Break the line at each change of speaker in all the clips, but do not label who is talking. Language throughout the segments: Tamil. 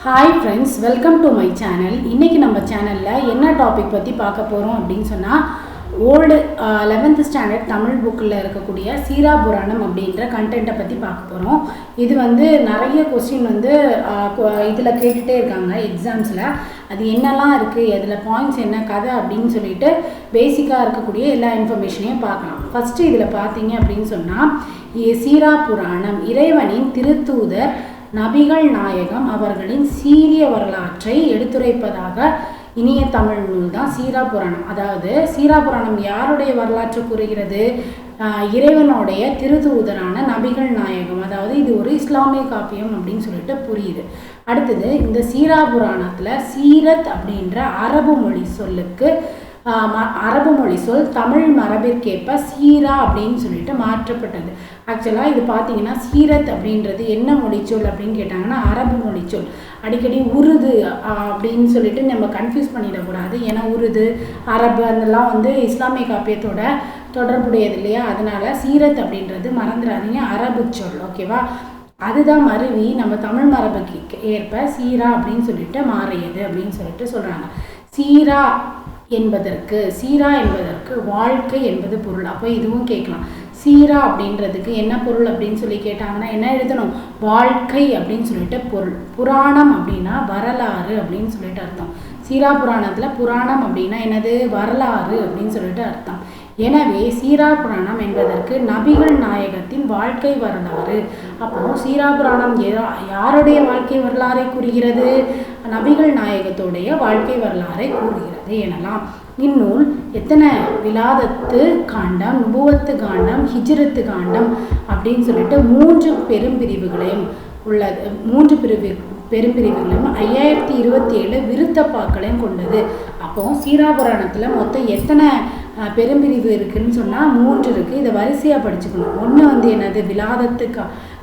Hi friends, welcome to my channel. இன்றைக்கி நம்ம சேனலில் என்ன டாபிக் பற்றி பார்க்க போகிறோம் அப்படின்னு சொன்னால், ஓல்டு 11th ஸ்டாண்டர்ட் தமிழ் புக்கில் இருக்கக்கூடிய சீரா புராணம் அப்படின்ற கண்டென்ட்டை பற்றி பார்க்க போகிறோம். இது நிறைய கொஸ்டின் இதில் கேட்டுகிட்டே இருக்காங்க எக்ஸாம்ஸில். அது என்னெல்லாம் இருக்குது, அதில் பாயிண்ட்ஸ் என்ன கதை அப்படின்னு சொல்லிட்டு பேசிக்காக இருக்கக்கூடிய எல்லா இன்ஃபர்மேஷனையும் பார்க்கலாம். ஃபஸ்ட்டு இதில் பார்த்தீங்க அப்படின்னு சொன்னால், சீரா புராணம் இறைவனின் திருத்தூதர் நபிகள் நாயகம் அவர்களின் சீரிய வரலாற்றை எடுத்துரைப்பதாக இனிய தமிழ் நூல் தான் சீரா புராணம். அதாவது சீரா புராணம் யாருடைய வரலாற்று கூறுகிறது? இறைவனுடைய திருத்தூதரான நபிகள் நாயகம். அதாவது இது ஒரு இஸ்லாமிய காப்பியம் அப்படின்னு சொல்லிட்டு புரியுது. அடுத்தது, இந்த சீரா புராணத்தில் சீரத் அப்படின்ற அரபு மொழி சொல் தமிழ் மரபிற்கேற்ப சீரா அப்படின்னு சொல்லிட்டு மாற்றப்பட்டது. ஆக்சுவலாக இது பார்த்தீங்கன்னா சீரத் அப்படின்றது என்ன மொழிச்சொல் அப்படின்னு கேட்டாங்கன்னா அரபு மொழிச்சொல். அடிக்கடி உருது அப்படின்னு சொல்லிட்டு நம்ம கன்ஃபியூஸ் பண்ணிடக்கூடாது. ஏன்னா உருது, அரபு அதெல்லாம் இஸ்லாமிய காப்பியத்தோட தொடர்புடையது இல்லையா? அதனால சீரத் அப்படின்றது மறந்துடாதீங்க, அரபு சொல். ஓகேவா? அதுதான் மருவி நம்ம தமிழ் மரபுக்கு ஏற்ப சீரா அப்படின்னு சொல்லிட்டு மாறியது அப்படின்னு சொல்லிட்டு சொல்கிறாங்க. சீரா என்பதற்கு வாழ்க்கை என்பது பொருள். அப்போ இதுவும் கேட்கலாம். சீரா அப்படின்றதுக்கு என்ன பொருள் அப்படின்னு சொல்லி கேட்டாங்கன்னா என்ன எழுதணும்? வாழ்க்கை அப்படின்னு சொல்லிட்டு பொருள். புராணம் அப்படின்னா வரலாறு அப்படின்னு சொல்லிட்டு அர்த்தம். சீரா புராணத்தில் புராணம் அப்படின்னா என்னது? வரலாறு அப்படின்னு சொல்லிட்டு அர்த்தம். எனவே சீரா புராணம் என்பதற்கு நபிகள் நாயகத்தின் வாழ்க்கை வரலாறு. அப்போ சீரா புராணம் யாருடைய வாழ்க்கை வரலாறை கூறுகிறது? நபிகள் நாயகத்துடைய வாழ்க்கை வரலாறை கூறுகிறது எனலாம். இந்நூல் எத்தனை விலாதத்து காண்டம், நுபுவத்து காண்டம், ஹிஜ்ரத்து காண்டம் அப்படின்னு சொல்லிட்டு 3 பெரும்பிரிவுகளையும் உள்ளது. 3 பெரும்பிரிவுகளையும் 5027 விருத்தப்பாக்களையும் கொண்டது. அப்போ சீரா புராணத்தில் மொத்தம் எத்தனை பெரும்பிரிவு இருக்குதுன்னு சொன்னால் 3 இருக்குது. இதை வரிசையாக படிச்சுக்கணும். ஒன்று என்னது? விலாதத்து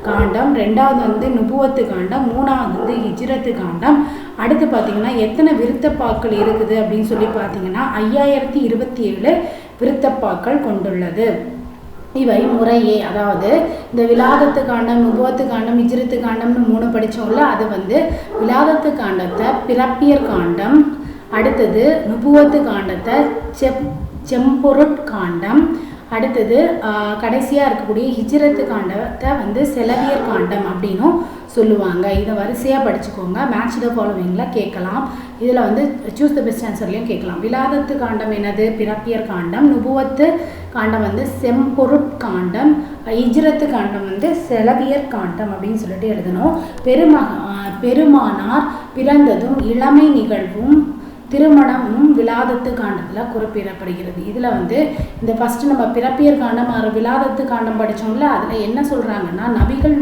காண்டம், 2வது நுபுவத்து காண்டம், 3வது ஹிஜ்ரத்து காண்டம். அடுத்து பார்த்தீங்கன்னா எத்தனை விருத்தப்பாக்கள் இருக்குது அப்படின்னு சொல்லி பார்த்தீங்கன்னா 5027 விருத்தப்பாக்கள் கொண்டுள்ளது. இவை முறையே, அதாவது இந்த விலாதத்து காண்டம், நுபுவத்து காண்டம், ஹிஜ்ரத்து காண்டம்னு 3 படித்தோம்ல, அது விலாதத்து காண்டத்தை பிறப்பியர் காண்டம், அடுத்தது நுபுவத்து காண்டத்தை செம்பொருட் காண்டம், அடுத்தது கடைசியாக இருக்கக்கூடிய ஹிஜ்ரத்து காண்டத்தை செலவியர் காண்டம் அப்படின்னும் சொல்லுவாங்க. இதை வரிசையாக படிச்சுக்கோங்க. மேட்ச் த ஃபாலோவிங்கில் கேட்கலாம். இதில் சூஸ் த பெஸ்ட் ஆன்சர்லையும் கேட்கலாம். விலாதத்து காண்டம் என்னது? பிறப்பியர் காண்டம். நுபுவத்து காண்டம் செம்பொருட் காண்டம். ஹிஜ்ரத்து காண்டம் செலவியர் காண்டம் அப்படின்னு சொல்லிட்டு எழுதணும். பெருமானார் பிறந்ததும் இளமை நிகழ்வும் திருமணமும் விலாதத்து காண்டத்தில் குறிப்பிடப்படுகிறது. இதில் இந்த ஃபஸ்ட்டு நம்ம பிறப்பியர் காண்டம் விலாதத்து காண்டம் படித்தோம்ல, அதில் என்ன சொல்கிறாங்கன்னா நபிகள்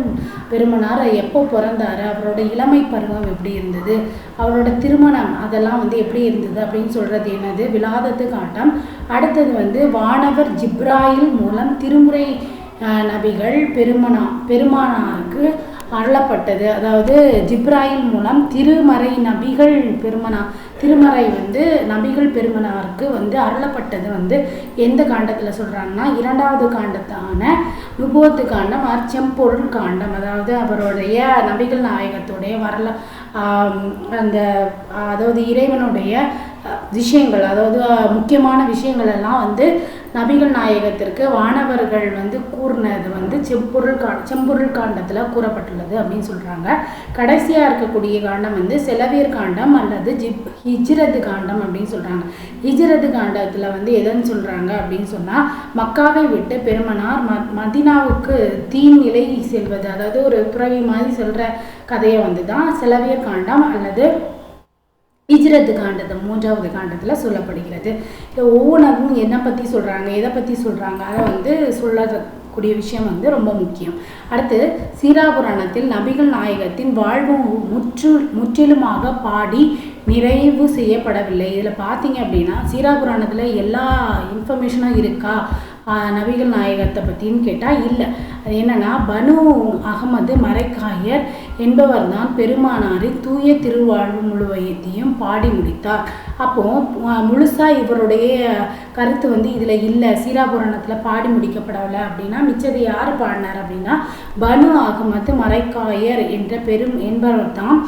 பெருமனார் எப்போ பிறந்தார், அவரோட இளமை பருவம் எப்படி இருந்தது, அவரோட திருமணம் அதெல்லாம் எப்படி இருந்தது அப்படின்னு சொல்கிறது என்னது? விலாதத்து காண்டம். அடுத்தது வானவர் ஜிப்ராயில் மூலம் திருமுறை நபிகள் பெருமானாருக்கு அருளப்பட்டது. அதாவது ஜிப்ராயில் மூலம் திருமறை நபிகள் பெருமனாருக்கு அருளப்பட்டது எந்த காண்டத்தில் சொல்கிறாங்கன்னா 2வது காண்டத்தான நுபுவத்து காண்டம், செம்பொருள் காண்டம். அதாவது அவருடைய நபிகள் நாயகத்துடைய அதாவது இறைவனுடைய விஷயங்கள், அதாவது முக்கியமான விஷயங்கள் எல்லாம் நபிகள் நாயகத்திற்கு வானவர்கள் கூறினது செம்பொருள் காண்டத்தில் கூறப்பட்டுள்ளது அப்படின்னு சொல்கிறாங்க. கடைசியாக இருக்கக்கூடிய காண்டம் செலவியர் காண்டம் அல்லது ஹிஜ்ரத்து காண்டம் அப்படின்னு சொல்கிறாங்க. ஹிஜ்ரத்து காண்டத்தில் எதுன்னு சொல்கிறாங்க அப்படின்னு சொன்னால், மக்காவை விட்டு பெருமனார் மதினாவுக்கு தீன் நிலை செல்வது, அதாவது ஒரு துறவி மாதிரி சொல்கிற கதையை தான் செலவியர் காண்டம் அல்லது ஹிஜ்ரத்து காண்டத்தை 3வது காண்டத்தில் சொல்லப்படுகிறது. ஒவ்வொன்றும் என்ன பற்றி சொல்கிறாங்க, எதை பற்றி சொல்கிறாங்க, அதை சொல்லக்கூடிய விஷயம் ரொம்ப முக்கியம். அடுத்து, சீரா புராணத்தில் நபிகள் நாயகத்தின் வாழ்வு முற்றிலுமாக பாடி நிறைவு செய்யப்படவில்லை. இதில் பார்த்தீங்க அப்படின்னா சீரா புராணத்தில் எல்லா இன்ஃபர்மேஷனும் இருக்கா நபிகள் நாயகத்தை பற்றின்னு கேட்டால் இல்லை. அது என்னென்னா, பனு அகமது மரைக்காயர் என்பவர் தான் பெருமானாரின் தூய திருவாழ்வு முழுவதையும் பாடி முடித்தார். அப்போது முழுசாக இவருடைய கருத்து இதில் இல்லை, சீரா புராணத்தில் பாடி முடிக்கப்படலை அப்படின்னா மிச்சதை யார் பாடினார் அப்படின்னா பனு அகமது மரைக்காயர் என்பவர் தான்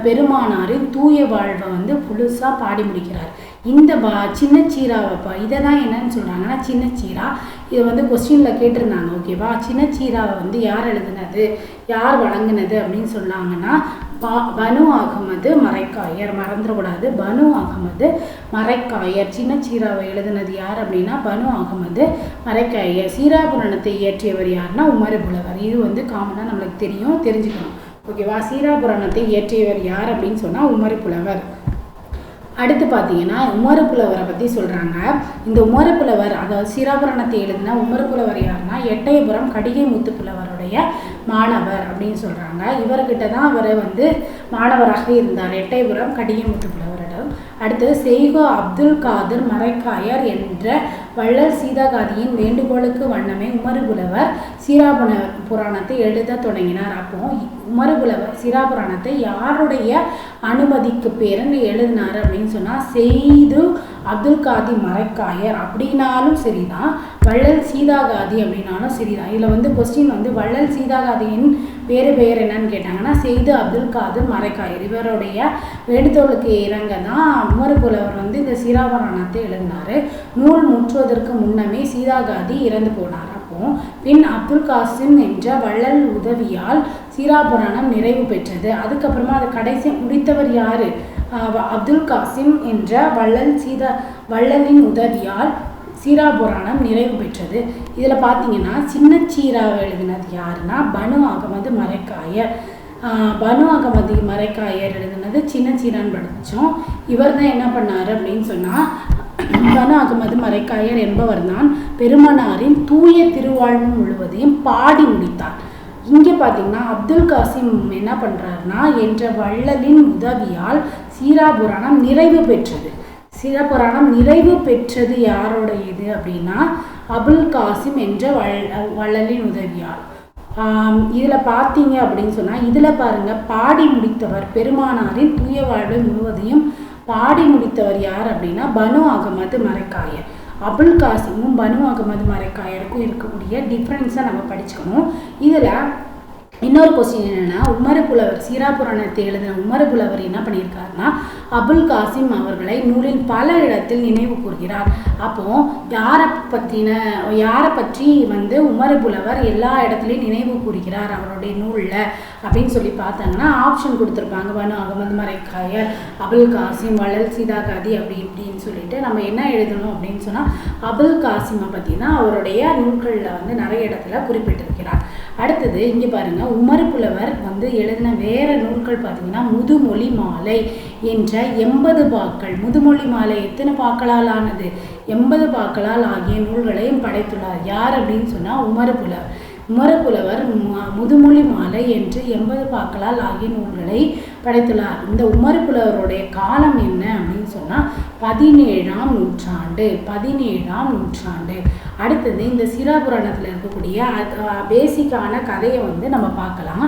பெருமானாரின் தூய வாழ்வை வந்து புதுசாக பாடி முடிக்கிறார். இந்த சின்னச்சீராவை இதை தான் என்னன்னு சொல்கிறாங்கன்னா சின்னச்சீரா. இதை வந்து கொஸ்டினில் கேட்டிருந்தாங்க. ஓகேவா, சின்னச்சீராவை வந்து யார் எழுதுனது, யார் வழங்கினது அப்படின்னு சொன்னாங்கன்னா பனு அகமது மரைக்காயர். மறந்துடக்கூடாது, பனு அகமது மரைக்காயர். சின்னச்சீராவை எழுதுனது யார் அப்படின்னா பனு அகமது மரைக்காயர். சீராபுராணத்தை இயற்றியவர் யாருன்னா உமர் புலவர். இது வந்து காமனாக நம்மளுக்கு தெரிஞ்சுக்கணும். ஓகேவா, சீராபுராணத்தை இயற்றியவர் யார் அப்படின்னு சொன்னால் உமர் புலவர். அடுத்து பார்த்தீங்கன்னா உமர் புலவரை பற்றி சொல்கிறாங்க. இந்த உமர் புலவர், அதாவது சீராபுராணத்தை எழுதினா உமர் புலவர் யாருன்னா எட்டயபுரம் கடிகை முத்து புலவருடைய மாணவர் அப்படின்னு சொல்கிறாங்க. இவர்கிட்ட தான் அவர் வந்து மாணவராக இருந்தார், எட்டயபுரம் கடிகை முத்து புலவரிடம். அடுத்து செய்கோ அப்துல் காதர் மரைக்காயர் என்ற வள்ளல் சீதாகாதியின் வேண்டுகோளுக்கு வண்ணமே உமர் புலவர் சீராபுராணத்தை எழுத தொடங்கினார். அப்போ உமர் புலவர் சீராபுராணத்தை யாருடைய அனுமதிக்கு பேருன்னு எழுதினார் அப்படின்னு சொன்னால் செய்து அப்துல் காதி மரைக்காயர் அப்படின்னாலும் சரிதான், வள்ளல் சீதாகாதி அப்படின்னாலும் சரிதான். இதில் வந்து கொஸ்டின் வந்து வள்ளல் சீதாகாதியின் வேறு பெயர் என்னன்னு கேட்டாங்கன்னா செய்து அப்துல் காதர் மரைக்காயர். இவருடைய வேண்டுதலுக்கு இறங்க தான் உமர் புலவர் வந்து இந்த சீராபுராணத்தை எழுதினார். நூல் முற்றுவதற்கு முன்னமே சீதாகாதி இறந்து போனார். அப்போ பின் அப்துல் காசிம் என்ற வள்ளல் உதவியால் சீராபுராணம் நிறைவு பெற்றது. அதுக்கப்புறமா அதை கடைசி முடித்தவர் யாரு? அப்துல் காசிம் என்ற வள்ளலின் உதவியால் சீராபுராணம் நிறைவு பெற்றது. இதில் பார்த்தீங்கன்னா சின்னச்சீராவை எழுதினது யாருன்னா பனு அகமது மரைக்காயர். பனு அகமது மரைக்காயர் எழுதினது சின்னச்சீரான்னு படித்தோம். இவர் தான் என்ன பண்ணார் அப்படின்னு சொன்னால் பனு அகமது மரைக்காயர் என்பவர் தான் பெருமானாரின் தூய திருவாழ்வு முழுவதையும் பாடி முடித்தார். இங்கே பார்த்தீங்கன்னா அப்துல் காசிம் என்ன பண்ணுறாருன்னா என்ற வள்ளலின் உதவியால் சீராபுராணம் நிறைவு பெற்றது. சீராபுராணம் நிறைவு பெற்றது யாரோட இது அப்படின்னா அபுல் காசிம் என்ற வள்ளலின் உதவியால். இதில் பார்த்தீங்க அப்படின்னு சொன்னால் இதில் பாருங்கள் பாடி முடித்தவர் பெருமானாரின் தூய வாழ்வு முழுவதையும் பாடி முடித்தவர் யார் அப்படின்னா பனு அகமது மரைக்காயர். அபுல் காசிமும் பனு அகமது மரைக்காயருக்கும் இருக்கக்கூடிய டிஃப்ரென்ஸை நம்ம படிச்சுக்கணும். இதில் இன்னொரு கொஸ்டின் என்னென்னா உமர் புலவர் சீராபுராணத்தை எழுதின உமர் புலவர் என்ன பண்ணியிருக்காருன்னா அபுல் காசிம் அவர்களை நூலில் பல இடத்தில் நினைவு கூறுகிறார். அப்போது யாரை பற்றி வந்து உமர் புலவர் எல்லா இடத்துலையும் நினைவு கூறுகிறார் அவருடைய நூலில் அப்படின்னு சொல்லி பார்த்தாங்கன்னா ஆப்ஷன் கொடுத்துருப்பாங்க. பனு அகமது மரைக்காயர், அபுல் காசிம், வள்ளல் சீதாகாதி இப்படின்னு சொல்லிட்டு நம்ம என்ன எழுதணும் அப்படின்னு சொன்னால் அபுல் காசிமை பற்றி தான் அவருடைய நூல்களில் வந்து நிறைய இடத்துல குறிப்பிட்டிருக்கிறார். அடுத்தது இங்கே பாருங்க உமர் புலவர் வந்து எழுதின வேற நூல்கள் பார்த்தீங்கன்னா முதுமொழி மாலை என்ற 80 பாக்கள். முதுமொழி மாலை எத்தனை பாக்களால் ஆனது? 80 பாக்களால் ஆகிய நூல்களையும் படைத்துள்ளார். யார் அப்படின்னு சொன்னால் உமர் புலவர். உமர் புலவர் முதுமொழி மாலை என்று 80 பாக்களால் ஆகிய நூல்களை படைத்துள்ளார். இந்த உமர் புலவருடைய காலம் என்ன அப்படின்னு சொன்னால் 17ஆம் நூற்றாண்டு. 17ஆம் நூற்றாண்டு. அடுத்தது இந்த சீராபுராணத்தில் இருக்கக்கூடிய பேசிக்கான கதையை வந்து நம்ம பார்க்கலாம்.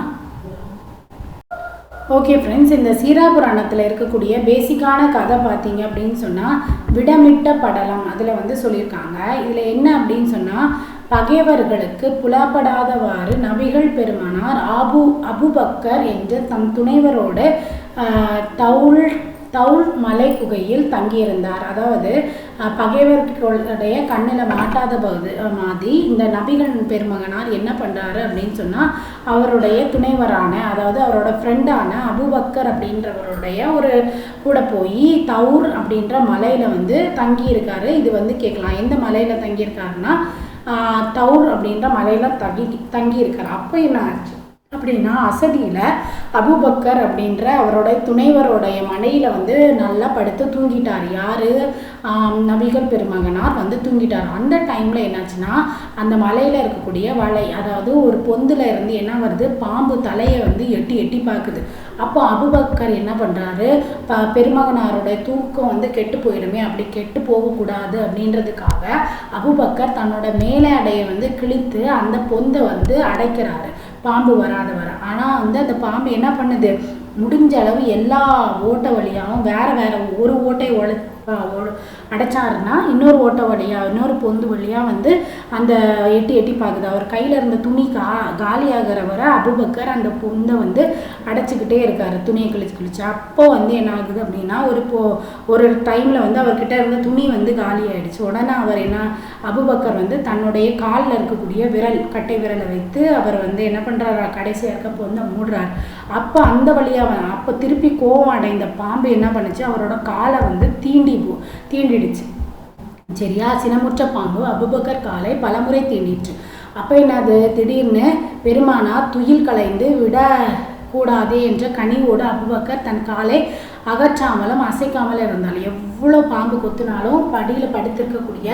ஓகே ஃப்ரெண்ட்ஸ், இந்த சீராபுராணத்தில் இருக்கக்கூடிய பேசிக்கான கதை பார்த்தீங்க அப்படின்னு சொன்னால் விடமிட்ட படலம் அதில் வந்து சொல்லியிருக்காங்க. இதில் என்ன அப்படின்னு சொன்னால் பகைவர்களுக்கு புலப்படாதவாறு நபிகள் பெருமானார் அபுபக்கர் என்ற தம் துணைவரோடு தவுல் மலை குகையில் தங்கியிருந்தார். அதாவது பகைவர்களுடைய கண்ணில் மாட்டாத மாதிரி இந்த நபிகள் பெருமகனார் என்ன பண்ணுறாரு அப்படின்னு சொன்னால் அவருடைய துணைவரான, அதாவது அவரோட ஃப்ரெண்டான அபுபக்கர் அப்படின்றவருடைய ஒரு கூட போய் தவுர் அப்படின்ற மலையில் வந்து தங்கியிருக்காரு. இது வந்து கேட்கலாம், எந்த மலையில் தங்கியிருக்காருன்னா தவுர் அப்படின்ற மலையில் தங்கியிருக்காரு. அப்போ என்ன ஆச்சு அப்படின்னா அசதியில் அபுபக்கர் அப்படின்ற அவருடைய துணைவருடைய மனையில் வந்து நல்லா படுத்து தூங்கிட்டார். யார்? நபிகள் பெருமகனார் வந்து தூங்கிட்டார். அந்த டைமில் என்னாச்சுன்னா அந்த மலையில் இருக்கக்கூடிய வலை, அதாவது ஒரு பொந்தில் இருந்து என்ன வருது, பாம்பு தலையை வந்து எட்டி எட்டி பார்க்குது. அப்போ அபுபக்கர் என்ன பண்ணுறாரு, பெருமகனாருடைய தூக்கம் வந்து கெட்டு போயிடுமே, அப்படி கெட்டு போகக்கூடாது அப்படின்றதுக்காக அபுபக்கர் தன்னோட மேலே அடையை வந்து கிழித்து அந்த பொந்தை வந்து அடைக்கிறாரு, பாம்பு வர. ஆனால் வந்து அந்த பாம்பு என்ன பண்ணுது, முடிஞ்ச அளவு எல்லா ஓட்டை வழியாகவும் வேற ஒரு ஓட்டை அடைச்சாருன்னா இன்னொரு ஓட்டை வழியாக இன்னொரு பொந்து வழியாக வந்து அந்த எட்டி எட்டி பார்க்குது. அவர் கையில் இருந்த துணி காலியாகிற வரை அபூபக்கர் அந்த பொந்தை வந்து அடைச்சிக்கிட்டே இருக்காரு, துணியை கிழிச்சு. அப்போ வந்து என்ன ஆகுது அப்படின்னா ஒரு டைமில் வந்து அவர்கிட்ட இருந்த துணி வந்து காலி ஆயிடுச்சு. உடனே அவர் அபூபக்கர் வந்து தன்னுடைய காலில் இருக்கக்கூடிய கட்டை விரலை வைத்து அவர் வந்து என்ன பண்ணுறாரு, கடைசியாக இருக்க பொந்தை மூடுறார். அப்போ அந்த வழியாக அப்போ திருப்பி கோவம் அடைந்த பாம்பு என்ன பண்ணுச்சு, அவரோட காலை வந்து தீண்டிடுச்சு. சரியா? சினமுற்ற பாம்பு அபூபக்கர் காலை பலமுறை தீண்டிடுச்சு. அப்போ என்னது, திடீர்னு பெருமானார் துயில் கலைந்து விட கூடாதே என்ற கனிவோடு அபூபக்கர் தன் காலை அகற்றாமலும் அசைக்காமல் இருந்தால். எவ்வளோ பாம்பு கொத்துனாலும் படியில் படுத்திருக்கக்கூடிய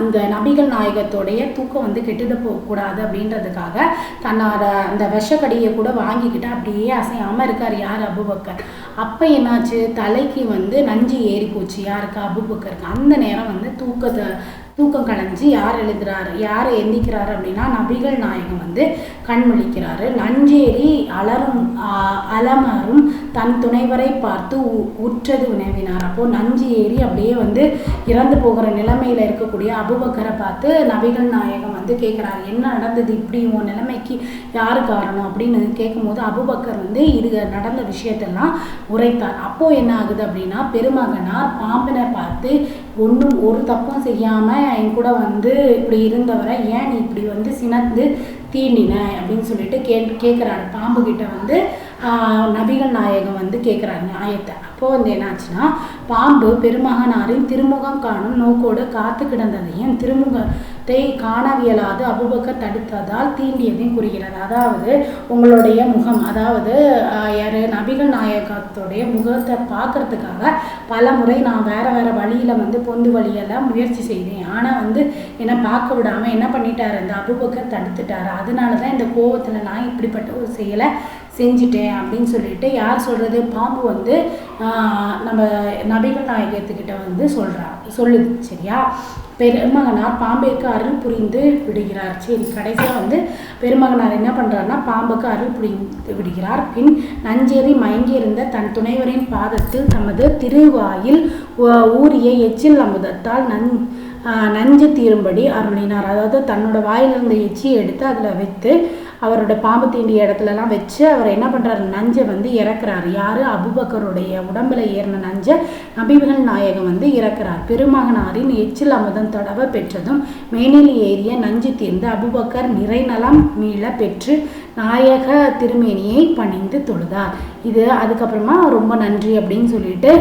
இந்த நபிகள் நாயகத்தோடைய தூக்கம் வந்து கெட்டுட போகக்கூடாது அப்படின்றதுக்காக தன்னோட அந்த விஷக்கடியை கூட வாங்கிக்கிட்டு அப்படியே அசையாமல் இருக்கார் யார், அபூபக்கர். அப்போ என்னாச்சு, தலைக்கு வந்து நஞ்சு ஏறி போச்சு யாருக்கு, அபூபக்கருக்கு. அந்த நேரம் வந்து தூக்கம் கலைஞ்சி யார் எந்திக்கிறாரு அப்படின்னா நபிகள் நாயகம் வந்து கண் விழிக்கிறாரு. நஞ்சேரி அலமரும் தன் துணைவரை பார்த்து உற்றது உணவினார். அப்போ நஞ்சு ஏறி அப்படியே வந்து இறந்து போகிற நிலைமையில இருக்கக்கூடிய அபூபக்கரை பார்த்து நபிகள் நாயகம் வந்து கேட்குறாரு, என்ன நடந்தது, இப்படி உன் நிலைமைக்கு யாரு காரணம் அப்படின்னு கேட்கும்போது அபூபக்கர் வந்து நடந்த விஷயத்தெல்லாம் உரைத்தார். அப்போ என்ன ஆகுது அப்படின்னா பெருமகனார் பாம்பினை பார்த்து ஒரு தப்பும் செய்யாம என் கூட வந்து இப்படி இருந்தவரை ஏன் நீ இப்படி வந்து சினந்து தீண்டின அப்படின்னு சொல்லிட்டு கேட்குறாரு. பாம்பு கிட்ட வந்து நபிகள் நாயகம் வந்து கேட்குறாரு நியாயத்தை. அப்போது வந்து என்னாச்சுன்னா பாம்பு பெருமகனாரின் திருமுகம் காணும் நோக்கோடு காத்து கிடந்ததையும் திருமுகத்தை காணவியலாது அபூபக்கர் தடுத்ததால் தீண்டியதையும் குறிக்கிறது. அதாவது உங்களுடைய முகம், அதாவது யார், நபிகள் நாயகத்துடைய முகத்தை பார்க்கறதுக்காக பல முறை நான் வேறு வழியில் வந்து பொந்து வழியெல்லாம் முயற்சி செய்தேன். ஆனால் வந்து என்னை பார்க்க விடாமல் என்ன பண்ணிட்டாரு, இந்த அபூபக்கர் தடுத்துட்டாரு. அதனால தான் இந்த கோவத்தில் நான் இப்படிப்பட்ட ஒரு செயலை செஞ்சுட்டேன் அப்படின்னு சொல்லிட்டு யார் சொல்கிறது, பாம்பு வந்து நம்ம நபிகள் நாயகத்துக்கிட்ட வந்து சொல்லுது. சரியா? பெருமகனார் பாம்பேக்கு அருள் புரிந்து விடுகிறார். சரி, கடைசியாக வந்து பெருமகனார் என்ன பண்ணுறாருன்னா பாம்புக்கு அருள் புரிந்து விடுகிறார். பின் நஞ்சேறி மயங்கி இருந்த தன் துணைவரின் பாதத்தில் தமது திருவாயில் ஊறிய எச்சில் அமுதத்தால் நஞ்சு தீரும்படி அருளினார். அதாவது தன்னோட வாயிலிருந்த எச்சியை எடுத்து அதில் வைத்து அவரோட பாம்பு தீண்டிய இடத்துலலாம் வச்சு அவர் என்ன பண்ணுறாரு, நஞ்சை வந்து இறக்குறாரு. யார், அபூபக்கருடைய உடம்புல ஏறின நஞ்சை நபிகள் நாயகம் வந்து இறக்குறார். பெருமகனாரின் எச்சில் அமுதம் தடவை பெற்றதும் மேனில் ஏறிய நஞ்சு தீர்ந்து அபூபக்கர் நிறைநலம் மீள பெற்று நாயக திருமேனியை பணிந்து தொழுதார். இது அதுக்கப்புறமா ரொம்ப நன்றி அப்படின்னு சொல்லிட்டு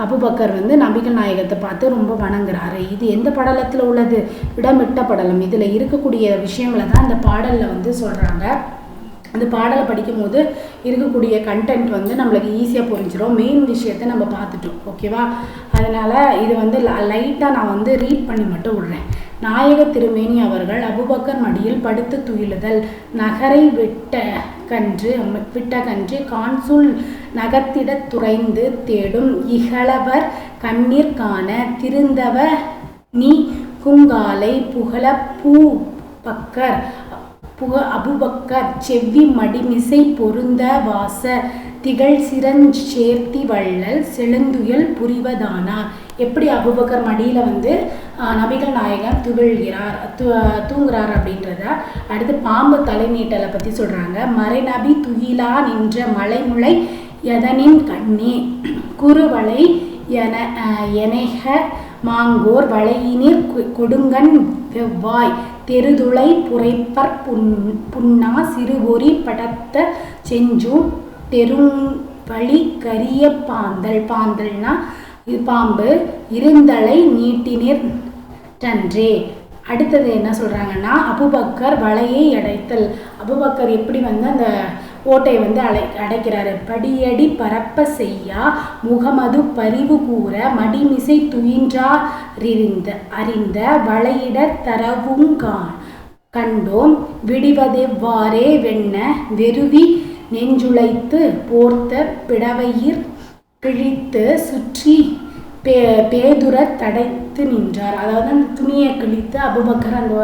அபூபக்கர் வந்து நபிகள் நாயகத்தை பார்த்து ரொம்ப வணங்குறாரு. இது எந்த படலத்தில் உள்ளது, இடமிட்ட படலம். இதில் இருக்கக்கூடிய விஷயங்களை தான் இந்த பாடலில் வந்து சொல்கிறாங்க. அந்த பாடலை படிக்கும் போது இருக்கக்கூடிய கண்டென்ட் வந்து நம்மளுக்கு ஈஸியாக புரிஞ்சிடும். மெயின் விஷயத்தை நம்ம பார்த்துட்டோம். ஓகேவா? அதனால் இது வந்து லைட்டாக நான் வந்து ரீட் பண்ணி மட்டும் விடுறேன். நாயக திருமேனி அவர்கள் அபூபக்கர் மடியில் படுத்து துயிலுதல், நகரை விட்ட கன்று கான்சூல் நகர்த்திட துறைந்து தேடும் இகழவர் கண்ணீர் காண திருந்தவ நீ குங்காலை புகழ அபூபக்கர் செவ்வி மடிமிசை பொருந்த வாச திகழ் சிரஞ்சேர்த்தி வள்ளல் செழுந்துயல் புரிவதானார். எப்படி அபூபக்கர் மடியில் வந்து நபிகள் நாயகம் தூங்குறார் அப்படின்றத அடுத்து பாம்பு தலை நீட்டலை பற்றி சொல்கிறாங்க. மறைநபி துயிலா நின்ற மலைமுளை எதனின் கண்ணே குறுவளை எனைக மாங்கோர் வளையினிர் கொடுங்கண் வெவ்வாய் தெருதுளை புரைப்பற் புன்னா சிறுபொறி படத்த செஞ்சூ தெருவழி கரிய பாந்தல்னா இது பாம்பு இருந்தலை நீட்டினிர் டன்றே. அடுத்தது என்ன சொல்கிறாங்கன்னா அபூபக்கர் வலையை அடைத்தல். அபூபக்கர் எப்படி வந்து அந்த ஓட்டையை வந்து அடைக்கிறாரு. படியடி பரப்ப செய்யா முகமது பரிவு கூற மடிமிசை அறிந்த வளையிட தரவும் கண்டோம் விடிவதெவ்வாறே வெண்ண வெறுவி நெஞ்சுளைத்து போர்த்த பிடவையிர் கிழித்து சுற்றி பேதுர தடைத்து நின்றார். அதாவது அந்த துணியை கிழித்து அபூபக்கர் அந்த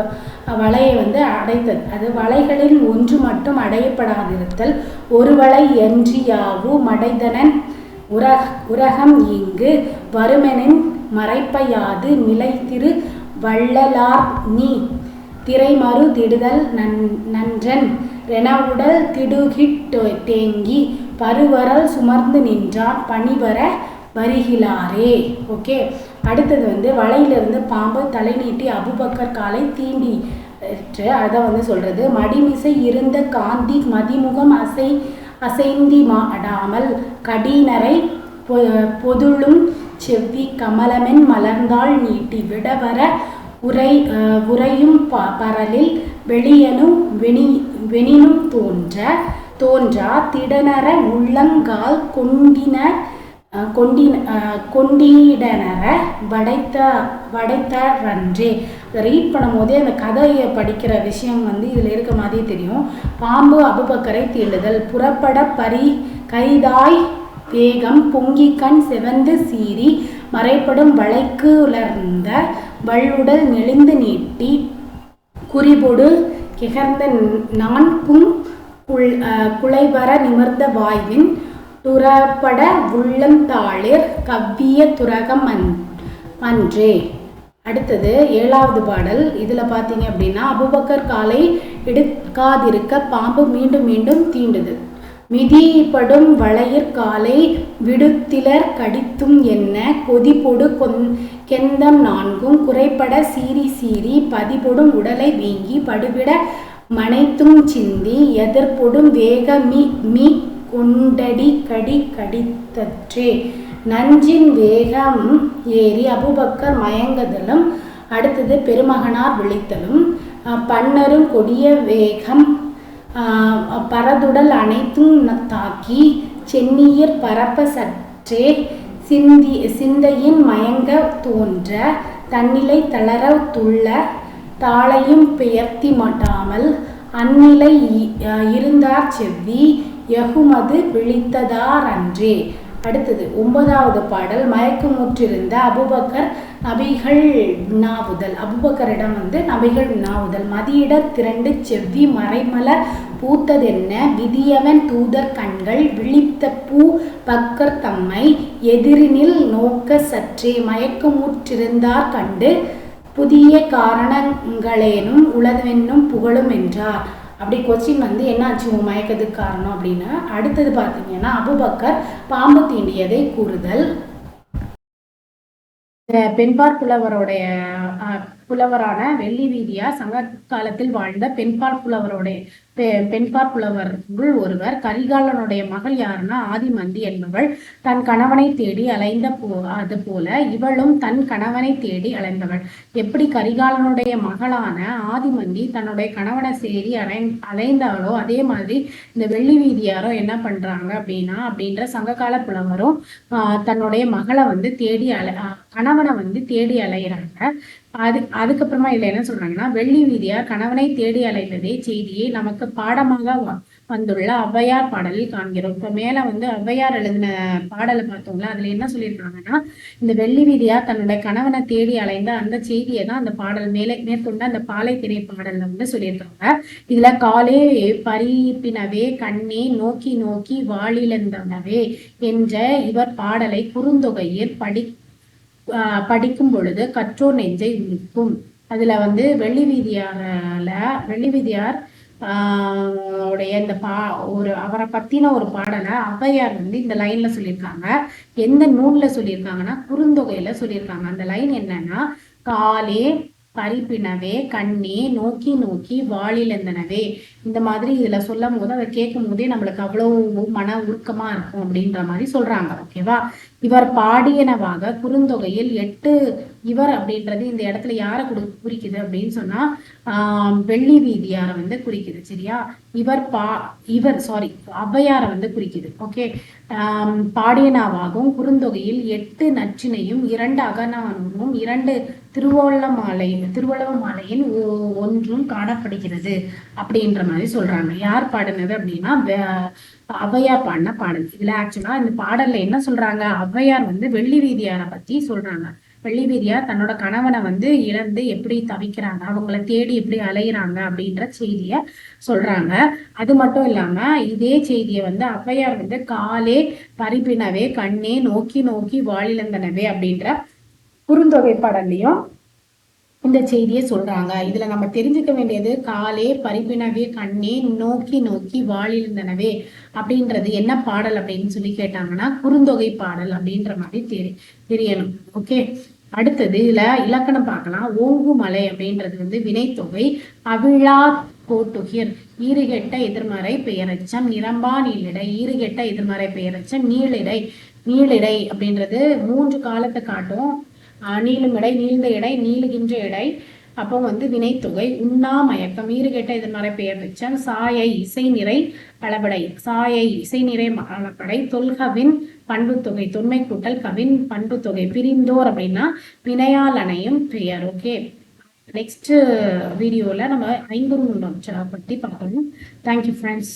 வலையை வந்து அடைத்தது. அது வலைகளில் ஒன்று மட்டும் அடையப்படாதிருத்தல் ஒரு வலை என்றியாவு மடைதனன் உரகம் இங்கு வருமெனின் மறைப்பையாது நிலைத்திரு வள்ளலார் நீ திரைமறு திடுதல் நன்றன் ரெனவுடல் திடுகிட் தேங்கி பருவரல் சுமர்ந்து நின்றான் பணிவர வருகிலாரே. ஓகே, அடுத்தது வந்து வலையிலிருந்து பாம்பு தலை நீட்டி அபூபக்கர் காலை தீண்டி அதை வந்து சொல்றது. மடிமிசை இருந்த காந்தி மதிமுகம் அசைந்தி மாடாமல் கடினரை பொதுளும் செவ்வி கமலமென் மலர்ந்தாள் நீட்டி விடவர உரையும் பரலில் வெளியனும் வெனினும் தோன்றா திடனர உள்ளங்கால் கொண்டிடனர வடைத்தரன்றே. அதை ரீட் பண்ணும் போதே அந்த கதையை படிக்கிற விஷயம் வந்து இதில் இருக்க மாதிரி தெரியும். பாம்பு அபூபக்கரை தீண்டுதல் புறப்பட கைதாய் வேகம் பொங்கிக்கண் செவந்து சீறி மறைப்படும் வளைக்கு உலர்ந்த வள்ளுடல் நெளிந்து நீட்டி குறிபொடு கிகர்ந்த நான்கும் குலைவர நிமிர்ந்த வாய்வின் துறப்பட உள்ளந்தாளிர் கவ்விய துரகம் அன்றே. அடுத்தது 7வது பாடல். இதில் பார்த்தீங்க அப்படின்னா அபூபக்கர் காலை எடுக்காதிருக்க பாம்பு மீண்டும் மீண்டும் தீண்டுது. மிதிப்படும் வளையிற் காலை விடுத்திலர் கடித்தும் என்ன கொதிப்பொடு கெந்தம் நான்கும் குறைப்பட சீறி பதிப்பொடும் உடலை வீங்கி படுவிட மனைத்தும் சிந்தி எதிர்ப்பொடும் வேக மீ கொண்டடி கடித்தற்றே. நஞ்சின் வேகம் ஏறி அபூபக்கர் மயங்குதலும் அடுத்தது பெருமகனார் விழித்தலும் பன்னரும் கொடிய வேகம் பரதுடல் அனைத்தும் தாக்கி சென்னியர் பரப்ப சற்றே சிந்தையின் மயங்க தோன்ற தன்னிலை தளர துள்ள தாளையும் பெயர்த்தி மாட்டாமல் அந்நிலை இருந்தார் செவ்வி யகுமது விழித்ததாரன்றே. அடுத்தது 9வது பாடல். மயக்கமுற்றிருந்த அபூபக்கர் நபிகள் வினாவுதல். அபூபக்கரிடம் வந்து நபிகள் வினாவுதல் மதியிட திரண்டு செவ்வி மறைமலர் பூத்ததென்ன விதியவன் தூதர் கண்கள் விழித்த பூ பக்கர் தம்மை எதிரினில் நோக்க சற்றே மயக்கமுற்றிருந்தார் கண்டு புதிய காரணங்களேனும் உளவென்னும் புகழும் என்றார். அப்படி கொஸ்டின் வந்து என்னாச்சு மயக்கத்துக்கு காரணம் அப்படின்னு. அடுத்தது பார்த்தீங்கன்னா அபூபக்கர் பாம்பு தீண்டியதை கூறுதல். பெண்பார் புலவரான வெள்ளி வீதியார் சங்க காலத்தில் வாழ்ந்த பெண்பார் புலவருள் ஒருவர். கரிகாலனுடைய மகள் யாருன்னா ஆதிமந்தி என்பவள் தன் கணவனை தேடி அலைந்த அது போல இவளும் தன் கணவனை தேடி அலைந்தவள். எப்படி கரிகாலனுடைய மகளான ஆதிமந்தி தன்னுடைய கணவனை சேரி அலைந்தாலோ அதே மாதிரி இந்த வெள்ளி வீதியாரோ என்ன பண்றாங்க அப்படின்ற சங்ககால புலவரும் தன்னுடைய மகளை வந்து கணவனை வந்து தேடி அலைகிறாங்க. அதுக்கப்புறமா இதுல என்ன சொல்றாங்கன்னா வெள்ளி வீதியார் கணவனை தேடி அலைந்ததே செய்தியை நமக்கு பாடமாக வந்துள்ள ஔவையார் பாடலில் காண்கிறோம். இப்ப மேல வந்து ஔவையார் எழுதின பாடலை பார்த்தோம்ல, அதுல என்ன சொல்லியிருக்காங்கன்னா இந்த வெள்ளி வீதியார் தன்னுடைய கணவனை தேடி அலைந்த அந்த செய்தியை தான் அந்த பாடல் மேற்கொண்ட அந்த பாலை திணை பாடல்ல வந்து சொல்லியிருக்காங்க. இதுல காலே பரிப்பினவே கண்ணே நோக்கி நோக்கி வாழிழந்தனவே என்ற இவர் பாடலை குறுந்தொகையில் படிக்கும் பொழுது கற்றோர் நெஞ்சை உயிர்க்கும். அதுல வந்து வெள்ளி வீதியார் உடைய இந்த அவரை பத்தின ஒரு பாடலை ஔவையார் வந்து இந்த லைன்ல சொல்லியிருக்காங்க. எந்த நூல்ல சொல்லியிருக்காங்கன்னா குறுந்தொகையில சொல்லியிருக்காங்க. அந்த லைன் என்னன்னா காலே பரிப்பினவே கண்ணே நோக்கி நோக்கி வாழிழந்தனவே. இந்த மாதிரி இதுல சொல்லும் போது அதை கேட்கும் போதே நம்மளுக்கு அவ்வளவு மன உருக்கமா இருக்கும் அப்படின்ற மாதிரி சொல்றாங்க. ஓகேவா? இவர் பாடியனவாக குறுந்தொகையில் 8 இவர் அப்படின்றது இந்த இடத்துல யாரை குறிக்குது அப்படின்னு சொன்னா வெள்ளி வீதியாரை வந்து குறிக்குது. சரியா? ஔவையாரை வந்து குறிக்குது. ஓகே. பாடியனாவாகவும் குறுந்தொகையில் 8 நற்றினையும் 2 அகநானூறும் 2 திருவள்ளுவ மாலையின் ஒன்றும் காணப்படுகிறது அப்படின்ற மாதிரி சொல்றாங்க. யார் பாடினது அப்படின்னா ஔவையார் பாடின பாடல். இதுல ஆக்சுவலா இந்த பாடல்ல என்ன சொல்றாங்க, ஔவையார் வந்து வெள்ளி வீதியாரை பத்தி சொல்றாங்க. வெள்ளி வீதியார் தன்னோட கணவனை வந்து இழந்து எப்படி தவிக்கிறாங்க, அவங்கள தேடி எப்படி அலையிறாங்க அப்படின்ற செய்திய சொல்றாங்க. அது மட்டும் இல்லாம இதே செய்தியை வந்து ஔவையார் வந்து காலே பரிப்பினவே கண்ணே நோக்கி நோக்கி வாழிழந்தனவே அப்படின்ற குறுந்தொகை பாடல்லையும் இந்த செய்தியை சொல்றாங்க. இதுல நம்ம தெரிஞ்சுக்க வேண்டியது காலே பரிப்பினவே கண்ணே நோக்கி நோக்கி வாழிருந்தனவே அப்படின்றது என்ன பாடல் அப்படின்னு சொல்லி கேட்டாங்கன்னா குறுந்தொகை பாடல் அப்படின்ற மாதிரி தெரியணும். ஓகே, அடுத்தது இதுல இலக்கணம் பார்க்கலாம். ஓங்குமலை அப்படின்றது வந்து வினைத்தொகை. அவிழா கோட்டுகிர் ஈறுகெட்ட எதிர்மறை பெயரச்சம். நிரம்பா நீளிடை ஈறுகெட்ட எதிர்மறை பெயரச்சம். நீளிடை நீளிடை அப்படின்றது 3 காலத்தை காட்டும். நீளும் இடை நீழ்ந்த இடை நீளுகின்ற இடை. அப்போ வந்து வினைத்தொகை. உண்ணா மயக்கம் ஈறுகெட்ட எதிர்மறை பெயர் வெச்சம். சாயை இசை நிறை அளபடை சாயை இசை நிறை அளபடை. தொல்கவின் பண்புத்தொகை தொன்மை கூட்டல் கவின் பண்புத்தொகை. பிரிந்தோர் அப்படின்னா வினையால் அணையும் பெயர். ஓகே, நெக்ஸ்ட் வீடியோவில் நம்ம ஐங்குறுநூலம் பற்றி பார்க்கணும். Thank you friends.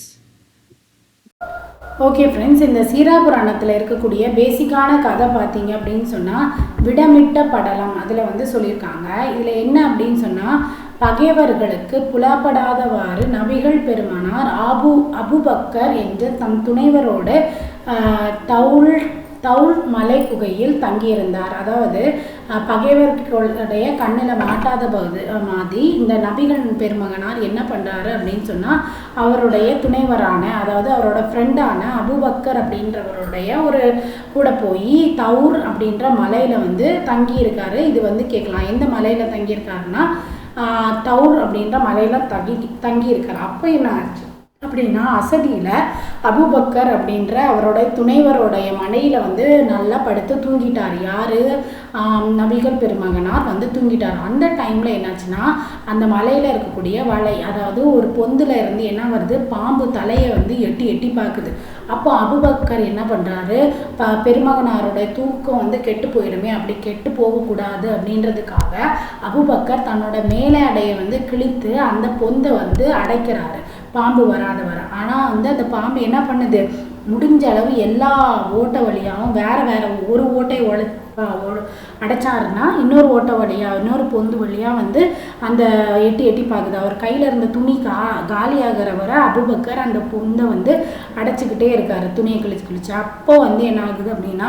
ஓகே ஃப்ரெண்ட்ஸ், இந்த சீரா புராணத்தில் இருக்கக்கூடிய பேசிக்கான கதை பார்த்தீங்க அப்படின்னு சொன்னால் விடமிட்ட படலம் அதில் வந்து சொல்லியிருக்காங்க. இதில் என்ன அப்படின்னு சொன்னால் பகைவர்களுக்கு புலப்படாதவாறு நபிகள் பெருமானார் அபுபக்கர் என்று தம் துணைவரோடு தவுல் மலை குகையில் தங்கியிருந்தார். அதாவது பகைவர்களுடைய கண்ணில் மாட்டாத மாதிரி இந்த நபிகள் பெருமகனார் என்ன பண்ணுறாரு அப்படின்னு சொன்னால் அவருடைய துணைவரான, அதாவது அவரோட ஃப்ரெண்டான அபுபக்கர் அப்படின்றவருடைய ஒரு கூட போய் தவுர் அப்படின்ற மலையில் வந்து தங்கியிருக்காரு. இது வந்து கேட்கலாம், எந்த மலையில் தங்கியிருக்காருன்னா தவுர் அப்படின்ற மலையில் தங்கியிருக்காரு. அப்போ என்ன ஆச்சு அப்படின்னா அசதியில் அபுபக்கர் அப்படின்ற அவரோட துணைவருடைய மனையில் வந்து நல்லா படுத்து தூங்கிட்டார். யார்? நபிகள் பெருமகனார் வந்து தூங்கிட்டார். அந்த டைமில் என்னாச்சுன்னா அந்த மலையில் இருக்கக்கூடிய வலை, அதாவது ஒரு பொந்தில் இருந்து என்ன வருது, பாம்பு தலையை வந்து எட்டி எட்டி பார்க்குது. அப்போ அபுபக்கர் என்ன பண்ணுறாரு, பெருமகனாரோட தூக்கம் வந்து கெட்டு போயிடுமே, அப்படி கெட்டு போகக்கூடாது அப்படின்றதுக்காக அபுபக்கர் தன்னோட மேலே அடையை வந்து கிழித்து அந்த பொந்தை வந்து அடைக்கிறாரு, பாம்பு வராத வர. ஆனால் வந்து அந்த பாம்பு என்ன பண்ணுது, முடிஞ்ச அளவு எல்லா ஓட்டை வழியாகவும் வேற ஒரு ஓட்டை அடைச்சாருன்னா இன்னொரு ஓட்டை வழியாக இன்னொரு பொந்து வழியாக வந்து அந்த எட்டி எட்டி பார்க்குது. அவர் கையில் இருந்த துணி காலியாகிற வரை அபுபக்கர் அந்த பொந்தை வந்து அடைச்சிக்கிட்டே இருக்காரு, துணியை கிழிச்சு. அப்போ வந்து என்ன ஆகுது அப்படின்னா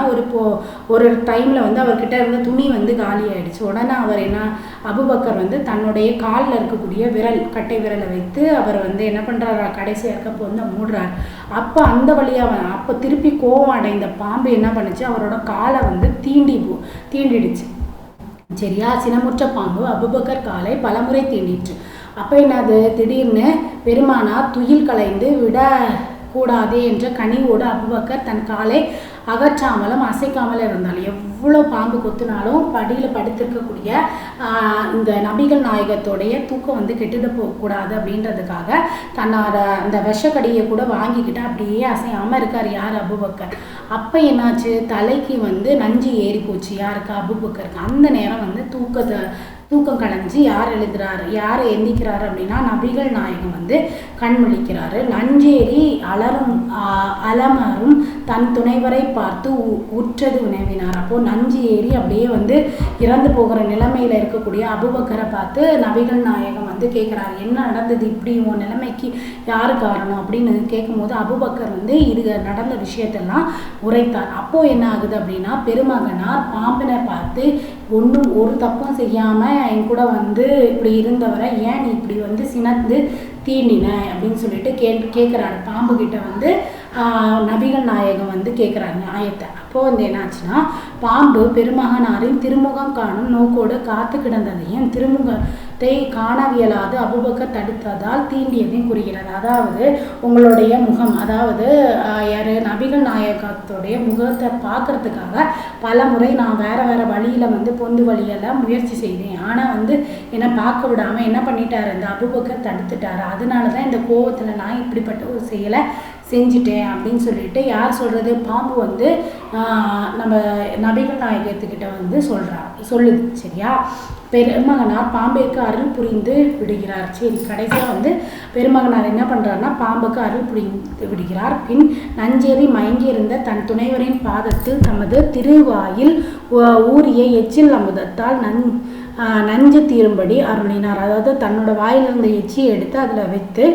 ஒரு டைமில் வந்து அவர்கிட்ட இருந்த துணி வந்து காலி ஆயிடுச்சு. உடனே அவர் அபுபக்கர் வந்து தன்னுடைய காலில் இருக்கக்கூடிய கட்டை விரலை வைத்து அவர் வந்து என்ன பண்ணுறாரு, கடைசியாக இருக்க பொந்தை மூடுறாரு. அப்போ அந்த வழியாக அப்போ திருப்பி கோவம் அடைந்த பாம்பு என்ன பண்ணுச்சு, அவரோட காலை வந்து தீண்டிடுச்சு. சரியா, சினமுற்ற பாம்பு அபுபக்கர் காலை பலமுறை தீண்டிடுச்சு. அப்போ என்னது, திடீர்னு பெருமானார் துயில் கலைந்து விட கூடாதே என்ற கனிவோடு அபுபக்கர் தன் காலை அகற்றாமலும் அசைக்காமலும் இருந்தால். எவ்வளோ பாம்பு கொத்தினாலும் படியில் படுத்திருக்கக்கூடிய இந்த நபிகள் நாயகத்தோடைய தூக்கம் வந்து கெட்டுட போகக்கூடாது அப்படின்றதுக்காக தன்னோட அந்த விஷக்கடியை கூட வாங்கிக்கிட்டு அப்படியே அசையாமல் இருக்கார் யார், அபுபக்கர். அப்போ என்னாச்சு, தலைக்கு வந்து நஞ்சு ஏறி போச்சு யாருக்கு, அபுபக்கருக்கு. அந்த நேரம் வந்து தூக்கம் கலைஞ்சி யார் எந்திக்கிறாரு அப்படின்னா நபிகள் நாயகம் வந்து கண்முழிக்கிறாரு. நஞ்சேரி அலமரும் தன் துணைவரை பார்த்து உற்றது உணவினார். அப்போது நஞ்சு ஏறி அப்படியே வந்து இறந்து போகிற நிலைமையில் இருக்கக்கூடிய அபுபக்கரை பார்த்து நபிகள் நாயகம் வந்து கேட்குறாரு, என்ன நடந்தது, இப்படி உன் நிலைமைக்கு யார் காரணம் அப்படின்னு கேட்கும்போது அபுபக்கர் வந்து இது நடந்த விஷயத்தெல்லாம் உரைத்தார். அப்போது என்ன ஆகுது அப்படின்னா பெருமகனார் பாம்பினை பார்த்து ஒரு தப்பும் செய்யாமல் என் கூட வந்து இப்படி இருந்தவரை ஏன் நீ இப்படி வந்து சினந்து தீண்டின அப்படின்னு சொல்லிட்டு கேட்குறாரு. பாம்பு கிட்ட வந்து நபிகள் நாயகம் வந்து கேட்குறாரு நியாயத்தை. அப்போது வந்து என்னாச்சுன்னா பாம்பு பெருமகனாரின் திருமுகம் காணும் நோக்கோடு காத்து கிடந்ததையும் திருமுகத்தை காணவியலாது அபுபக்கர் தடுத்ததால் தீண்டியதையும் குறிக்கிறது. அதாவது உங்களுடைய முகம், அதாவது யார், நபிகள் நாயகத்துடைய முகத்தை பார்க்கறதுக்காக பல முறை நான் வேறு வழியில் வந்து பொந்து வழியெல்லாம் முயற்சி செய்தேன். ஆனால் வந்து என்னை பார்க்க விடாமல் என்ன பண்ணிட்டாரு, இந்த அபுபக்கர் தடுத்துட்டாரு. அதனால தான் இந்த கோவத்தில் நான் இப்படிப்பட்ட ஒரு செயலை செஞ்சுட்டேன் அப்படின்னு சொல்லிட்டு யார் சொல்கிறது, பாம்பு வந்து நம்ம நபிகள் நாயகத்துக்கிட்ட வந்து சொல்லுது. சரியா, பெருமகனார் பாம்புக்கு அருள் புரிந்து விடுகிறார். சரி, கடைசியாக வந்து பெருமகனார் என்ன பண்ணுறாருன்னா பாம்புக்கு அருள் புரிந்து விடுகிறார். பின் நஞ்சேறி மயங்கி இருந்த தன் துணைவரின் பாதத்தில் தமது திருவாயில் ஊறிய எச்சில் அமுதத்தால் நஞ்சு தீரும்படி அருளினார். அதாவது தன்னோட வாயிலிருந்த எச்சியை எடுத்து அதில் வைத்து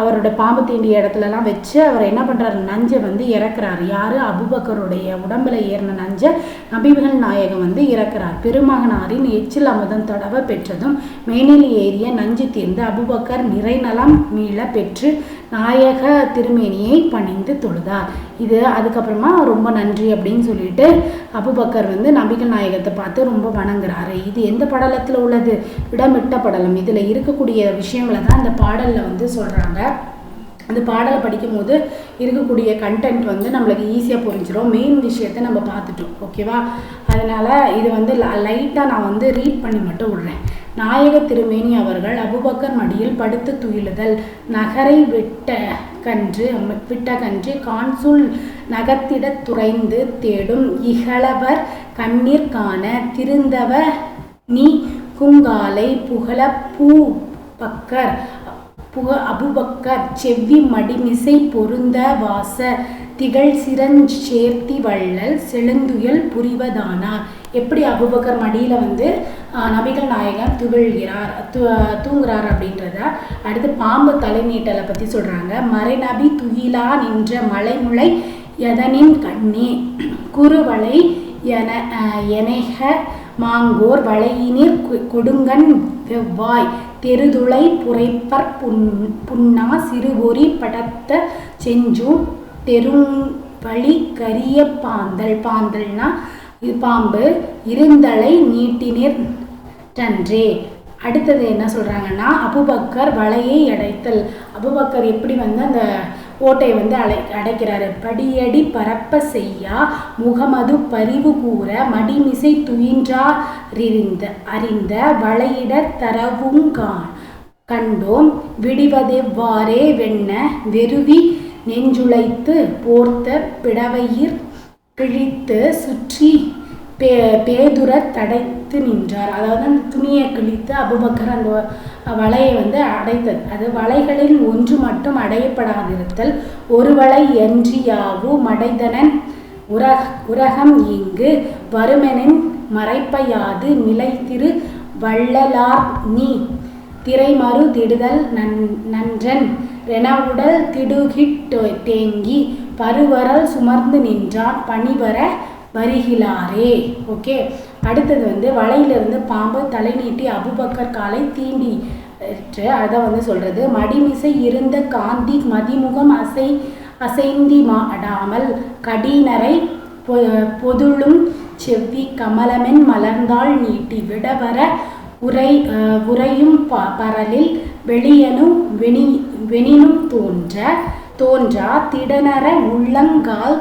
அவரோட பாம்பு தீண்டிய இடத்துலலாம் வச்சு அவர் என்ன பண்ணுறாரு, நஞ்சை வந்து இறக்குறாரு. யார்? அபூபக்கருடைய உடம்புல ஏறின நஞ்சை நபிகள் நாயகம் வந்து இறக்குறார். பெருமகனாரின் எச்சில் அமுதம் தடவை பெற்றதும் மேனில் ஏறிய நஞ்சு தீர்ந்து அபூபக்கர் நிறைநலம் மீள பெற்று நாயக திருமேனியை பணிந்து தொழுதார். இது அதுக்கப்புறமா ரொம்ப நன்றி அப்படின்னு சொல்லிட்டு அபூபக்கர் வந்து நபிகள் நாயகத்தை பார்த்து ரொம்ப வணங்குறாரு. இது எந்த படலத்தில் உள்ளது? இடமிட்ட படலம். இதில் இருக்கக்கூடிய விஷயங்களை தான் இந்த பாடலில் வந்து சொல்கிறாங்க. அந்த பாடலை படிக்கும் போது இருக்கக்கூடிய கண்டென்ட் வந்து நம்மளுக்கு ஈஸியாக புரிஞ்சிடும். மெயின் விஷயத்தை நம்ம பார்த்துட்டோம். ஓகேவா? அதனால் இது வந்து லைட்டாக நான் வந்து ரீட் பண்ணி மட்டும் விடுறேன். நாயக திருமேனி அவர்கள் அபூபக்கர் மடியில் படுத்து துயிலுதல், நகரை விட்ட கன்று கான்சூல் நகத்திட துறைந்து தேடும் இகழவர் கண்ணீர் காண திருந்தவ நீ குங்காலை புகழ அபூபக்கர் செவ்வி மடிமிசை பொருந்த வாச திகழ் சிரஞ்சேர்த்தி வள்ளல் செழுந்துயல் புரிவதானார். எப்படி அபூபக்கர் மடியில் வந்து நபிகள் நாயகம் தூங்குறார் அப்படின்றத. அடுத்து பாம்பு தலை நீட்டலை பற்றி சொல்கிறாங்க. மறைநபி துயிலா நின்ற மலைமுளை எதனின் கண்ணே குறுவளை எனைக மாங்கோர் வளையினிர் கொடுங்கண் வெவ்வாய் தெருதுளை புரைப்பற் புன்னா சிறுபொறி படத்த செஞ்சூ தெருவழி கரிய பாந்தல்னா இது பாம்பு இருந்தலை நீட்டினிர் டன்றே. அடுத்தது என்ன சொல்கிறாங்கன்னா, அபூபக்கர் வலையை அடைத்தல். அபூபக்கர் எப்படி வந்து அந்த ஓட்டையை வந்து அடைக்கிறாரு. படியடி பரப்ப செய்யா முகமது பரிவு கூற மடிமிசை அறிந்த வளையிட தரவும் கண்டோம் விடிவதெவ்வாறே வெண்ண வெறுவி நெஞ்சுளைத்து போர்த்த பிடவையிர் கிழித்து சுற்றி பேதுர தடைத்து நின்றார். அதாவது அந்த துணியை கிழித்து அபூபக்கர் அந்த வலையை வந்து அடைத்தது. அது வலைகளில் ஒன்று மட்டும் அடையப்படாதிருத்தல், ஒரு வலை என்றியாவு மடைதனன் உரகம் இங்கு வருமெனின் மறைப்பையாது நிலைத்திரு வள்ளலார் நீ திரைமறு திடுதல் நன்றன் ரெனவுடல் திடுகிட் தேங்கி பருவரல் சுமர்ந்து நின்றான் பணிவர வருகிறாரே. ஓகே, அடுத்தது வந்து வலையிலிருந்து பாம்பு தலை நீட்டி அபூபக்கர் காலை தீண்டி அதை வந்து சொல்கிறது. மடிமிசை இருந்த காந்தி மதிமுகம் அசைந்தி மாடாமல் கடினரை பொதுளும் செவ்வி கமலமென் மலர்ந்தாள் நீட்டி விடவர உரையும் பரலில் வெளியனும் வெனினும் தோன்றா திடனர உள்ளங்கால்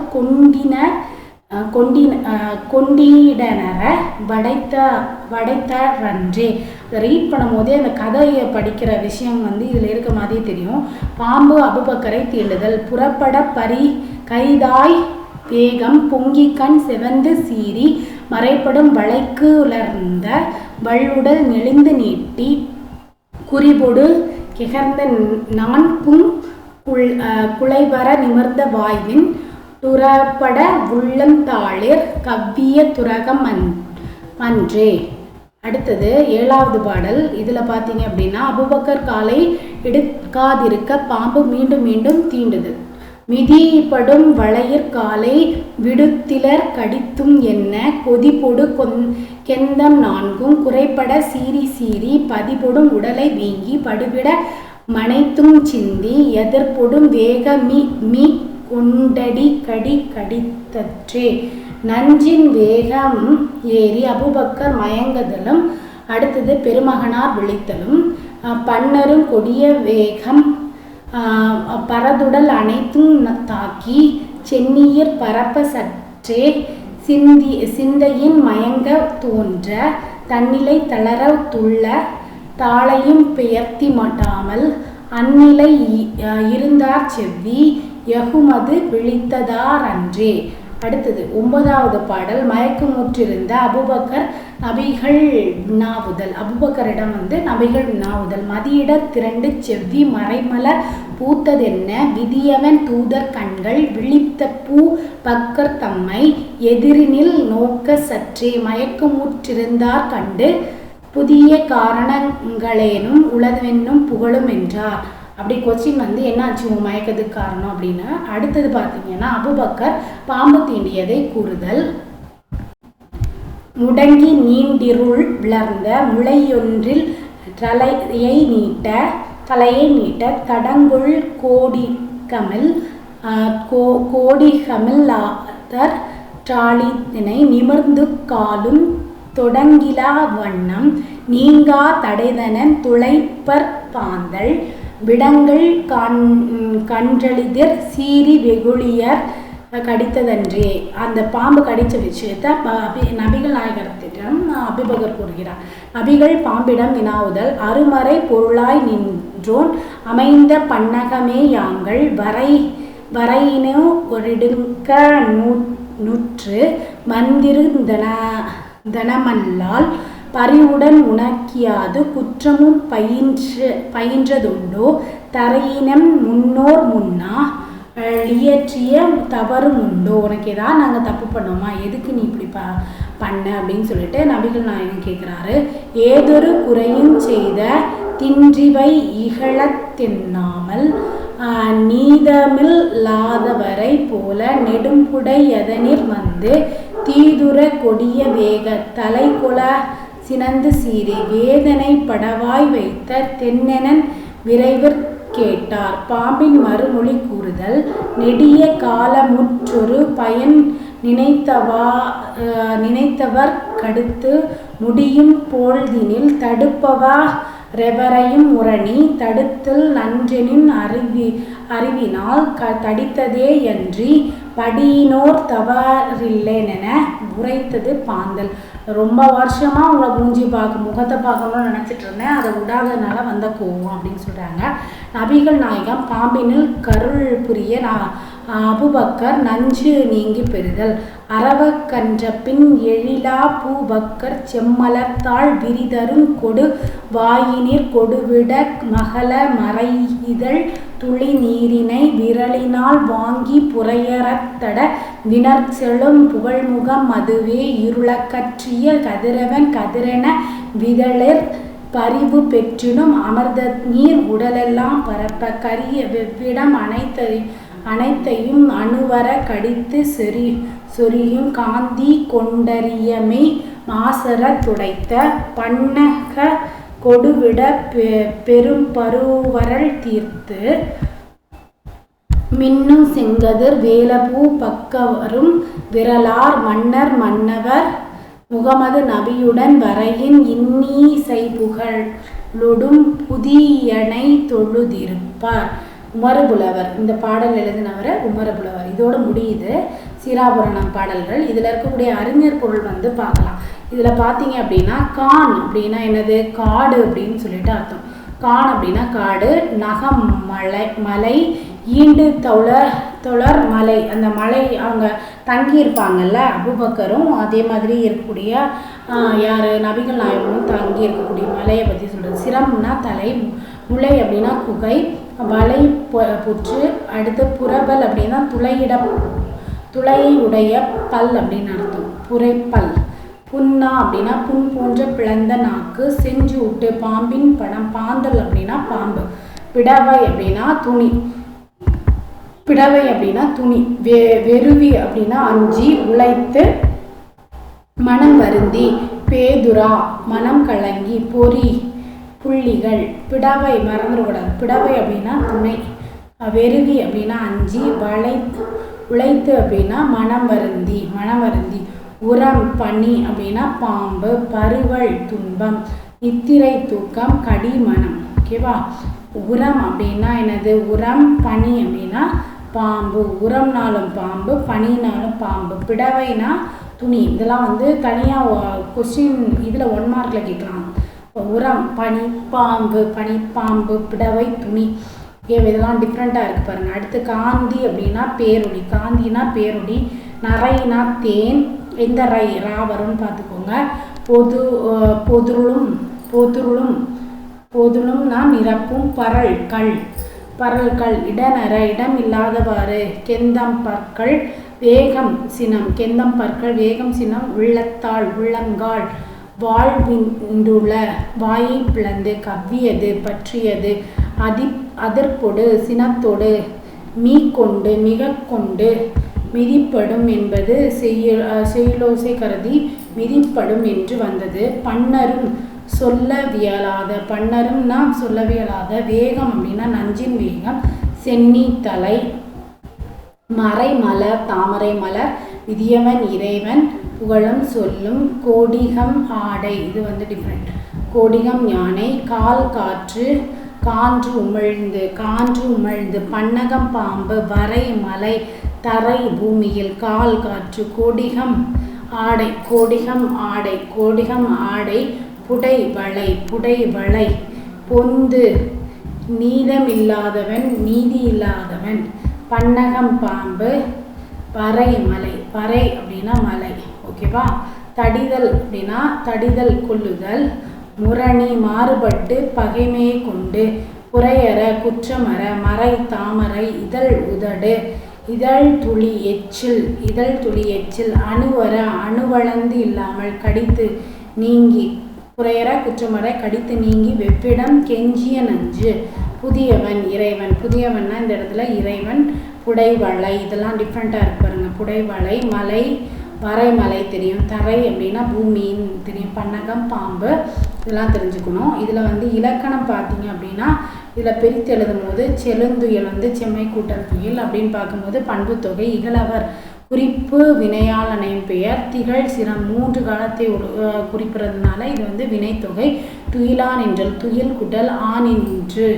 கொண்டிடனர வடைத்தரன்றே. ரீட் பண்ணும் போதே அந்த கதையை படிக்கிற விஷயம் வந்து இதில் இருக்க மாதிரி தெரியும். பாம்பு அபூபக்கரை தீண்டுதல், புறப்பட கைதாய் வேகம் பொங்கிக்கண் செவந்து சீறி மறைப்படும் வளைக்கு உலர்ந்த வள்ளுடல் நெளிந்து நீட்டி குறிபொடு கிகர்ந்த நான்கும் குலைவர நிமிர்ந்த வாய்வின் துறப்பட உள்ளந்தாளிர் கவ்விய துரகம் அன்றே. அடுத்தது 7வது பாடல். இதில் பார்த்தீங்க அப்படின்னா, அபூபக்கர் காலை எடுக்காதிருக்க பாம்பு மீண்டும் மீண்டும் தீண்டுது. மிதிப்படும் வளையிற் காலை விடுத்திலர் கடித்தும் என்ன கொதிப்பொடு கெந்தம் நான்கும் குறைப்பட சீறி பதிப்பொடும் உடலை வீங்கி படுவிட மனைத்தும் சிந்தி எதிர்ப்பொடும் வேக மீ கொண்டடி கடித்தற்றே. நஞ்சின் வேகம் ஏறி அபூபக்கர் மயங்குதலும், அடுத்தது பெருமகனார் விழித்தலும், பன்னரும் கொடிய வேகம் பரதுடல் அனைத்தும் தாக்கி சென்னியர் பரப்ப சற்றே சிந்தையின் மயங்க தோன்ற தன்னிலை தளர துள்ள தாளையும் பெயர்த்தி மாட்டாமல் அந்நிலை இருந்தார் செவ்வி யகுமது விழித்ததார் அன்றே. அடுத்தது 9வது பாடல். மயக்கமுற்றிருந்த அபூபக்கர் நபிகள் வினாவுதல். அபூபக்கரிடம் வந்து நபிகள் வினாவுதல். மதியிட திரண்டு செவ்வி மறைமலர் பூத்ததென்ன விதியவன் தூதர் கண்கள் விழித்த பூ பக்கர் தம்மை எதிரினில் நோக்க சற்றே மயக்கமுற்றிருந்தார் கண்டு புதிய காரணங்களேனும் உளவென்னும் புகழும் என்றார். அப்படி கொஸ்டின் வந்து என்னாச்சு உன் மயக்கத்துக்கு காரணம் அப்படின்னு. அடுத்தது பார்த்தீங்கன்னா அபூபக்கர் பாம்பு தீண்டியதை கூறுதல். முடங்கி நீண்டிருள் விளர்ந்த முளையொன்றில் தலையை நீட்ட தடங்குள் கோடிகமிழ் டாலித்தினை நிமிர்ந்து காலும் தொடங்கிலா வண்ணம் நீங்கா தடைதனன் துளைப்பற் பாந்தள் விடங்கள் கன்றளிதிர் சீறி வெகுளியர் கடித்ததன்றே. அந்த பாம்பு கடித்த விஷயத்தை நபிகள் நாயகத்திடம் அபூபக்கர் கூறுகிறார். நபிகள் பாம்பிடம் வினாவுதல். அருமறை பொருளாய் நின்றோன் அமைந்த பன்னகமே யாங்கள் வரையினோ ஒரிடுக்க நூற்று மந்திருந்தனமல்லால் பறிவுடன் உணக்கியாது குற்றமும் பயின்றதுண்டோ தரையினம் முன்னோர் முன்னா இயற்றிய தவறும் உண்டோ. உனக்கு ஏதாவது நாங்கள் தப்பு பண்ணோமா, எதுக்கு நீ இப்படி பண்ண அப்படின்னு சொல்லிட்டு நபிகள் நாயகம் கேட்குறாரு. ஏதொரு குறையும் செய்த தின்றிவை இகழத்தின்னாமல் நீதமில்லாதவரை போல நெடும்புடை எதனிற் வந்து தீதுர கொடிய வேக தலைகொல சினந்து சீறி வேதனை படவாய் வைத்த தென்னெனன் விரைவிற் கேட்டார். பாம்பின் மறுமொழி கூறுதல். நெடிய காலமுற்றொரு பயன் நினைத்தவர் கடுத்து முடியும் போழ்தினில் தடுப்பவா ரெவரையும் உரணி தடுத்தல் நன்றெனின் அறிவினால் தடித்ததே அன்றி படியினோர் தவறில்லைனென உரைத்தது பாந்தல். ரொம்ப வருஷமாக உங்களை முகத்தை பார்க்கணும்னு நினச்சிட்டு இருந்தேன், அதை விடாததுனால வந்த கோவம் அப்படின்னு சொல்கிறாங்க. நபிகள் நாயகம் பாம்பினில் கருள் புரிய அபூபக்கர் நஞ்சு நீங்கி பெறுதல். அரவக்கன்ற பின் எழிலா பூபக்கர் செம்மலத்தாள் விரிதரும் கொடு வாயினிற் கொடுவிட மகள மறையிதழ் துளி நீரினை விரலினால் வாங்கி புறையறத்தட வினர் செழும் புகழ்முகம் அதுவே இருளக்கற்றிய கதிரவன் கதிரென விதளிர் பரிவு பெற்றிடும் அமர்ந்த நீர் உடலெல்லாம் பரப்ப கரிய வெவ்விடம் அனைத்தையும் அணுவர கடித்து சொரியும் காந்தி கொண்டறியமை மாசர துடைத்த பன்னக கொடுவிட பெரும் பருவரல் தீர்த்து மின்னும் செங்கதிர் வேலபூ பக்கவரும் விரலார் மன்னவர் முகமது நபியுடன் வரையின் இன்னிசைபுகழொடும் புதியனை தொழுதிருப்பார். உமரபுலவர் இந்த பாடல் எழுதினவர் உமரபுலவர். இதோடு முடியுது சீராபுராணம் பாடல்கள். இதில் இருக்கக்கூடிய அறிஞர் பொருள் வந்து பார்க்கலாம். இதில் பார்த்தீங்க அப்படின்னா கான் அப்படின்னா என்னது, காடு அப்படின்னு சொல்லிட்டு அர்த்தம். கான் அப்படின்னா காடு, நகம் மலை, ஈண்டு தொழர் மலை, அந்த மலை அவங்க தங்கியிருப்பாங்கல்ல. அபூபக்கரும் அதே மாதிரி இருக்கக்கூடிய யார் நபிகள் நாயகமும் தங்கி இருக்கக்கூடிய மலையை பற்றி சொல்கிறது. சிரம்னா தலை, முளை அப்படின்னா குகை, வலை புற்று, அடுத்து புறபல் அப்படின்னா துளையை உடைய பல் அப்படின்னு அர்த்தம், புரைப்பல். புன்னா அப்படின்னா புண் போன்ற பிளந்த நாக்கு, செஞ்சூட்டு பாம்பின் படம், பாந்தல் அப்படின்னா பாம்பு, பிடவை அப்படின்னா துணி, வெறுவி அப்படின்னா அஞ்சி உழைத்து மனம் வருந்தி, பேதுரா மனம் கலங்கி, பொறி புள்ளிகள், பிடவை மறந்துடக்கூடாது, பிடவை அப்படின்னா துணை, வெறுவி அப்படின்னா அஞ்சி, உழைத்து அப்படின்னா மனம் வருந்தி, உரம் பனி அப்படின்னா பாம்பு, பருவல் துன்பம், நித்திரை தூக்கம், கடிமணம். ஓகேவா. உரம் அப்படின்னா என்னது, உரம் பனி அப்படின்னா பாம்பு, உரம்னாலும் பாம்பு, பனினாலும் பாம்பு, பிடவைனா துணி. இதெல்லாம் வந்து தனியாக கொஸ்டின் இதில் 1 மார்க்கில் கேட்கலாம். உரம் பனி பாம்பு, பிடவை துணி. இதெல்லாம் டிஃப்ரெண்ட்டாக இருக்குது பாருங்கள். அடுத்து காந்தி அப்படின்னா பேரொடி, காந்தினா பேரொடி, நரைனா தேன், எந்த ரா வரும்னு பார்த்துக்கோங்க. பொதுளும்னா நிரப்பும், பரல்கள் இடநர இடம் இல்லாதவாறு, கெந்தம்பற்கள் வேகம் சினம், உள்ளத்தாள் உள்ளங்கால், வாழ்விண்டுள வாயை பிளந்து, கவ்வியது பற்றியது, அதிர்பொடு சினத்தொடு மீக்கொண்டு மிகக்கொண்டு மிதிப்படும் என்பது செய்யுளோசை கருதி மிதிப்படும் என்று வந்தது. பன்னரும் சொல்லவியலாத, பன்னரும்னா சொல்லவியலாத, வேகம் அப்படின்னா நஞ்சின் வேகம், சென்னி தலை, மறை மலர் தாமரை மலர், விதியவன் இறைவன் புகழும் சொல்லும், கோடிகம் ஆடை, இது வந்து டிஃப்ரெண்ட், கோடிகம் யானை, கால் காற்று கான்று உமிழ்ந்து, பன்னகம் பாம்பு, வரை மலை, தரை பூமியில், கால் காற்று, கோடிகம் ஆடை, கோடிகம் ஆடை, புடை வளை, பொந்து, நீதமில்லாதவன் நீதி இல்லாதவன், பன்னகம் பாம்பு, வரை மலை, வரை அப்படின்னா மலை, ஓகேவா. தடிதல் அப்படின்னா தடிதல் கொள்ளுதல், முரணி மாறுபட்டு பகைமையை கொண்டு, புரையற குற்றமற, மறை தாமரை, இதழ் உதடு, இதழ் துளி எச்சில், அணுவர அணுவளந்து இல்லாமல், கடித்து நீங்கி, புரையற குற்றமற கடித்து நீங்கி, வெவ்விடம் கெஞ்சிய நஞ்சு, புதியவன் இறைவன், புதியவன்னா இந்த இடத்துல இறைவன், புடைவளை, இதெல்லாம் டிஃப்ரெண்ட்டாக இருக்கு பாருங்க. புடைவளை, மலை, வரைமலை தெரியும், தரை அப்படின்னா பூமின்னு தெரியும், பன்னகம் பாம்பு, இதெல்லாம் தெரிஞ்சுக்கணும். இதில் வந்து இலக்கணம் பார்த்தீங்க அப்படின்னா இதில் பிரித்து எழுதும் போது செழுந்துயல் வந்து செம்மை கூட்டல் துயில் அப்படின்னு பார்க்கும்போது பண்புத்தொகை, இகழவர் குறிப்பு வினையால் அணையும் பெயர், திகழ் சிரம் 3 காலத்தை குறிப்பிடுறதுனால இது வந்து வினைத்தொகை, துயிலான் என்றல் துயில் குட்டல் ஆனின்று,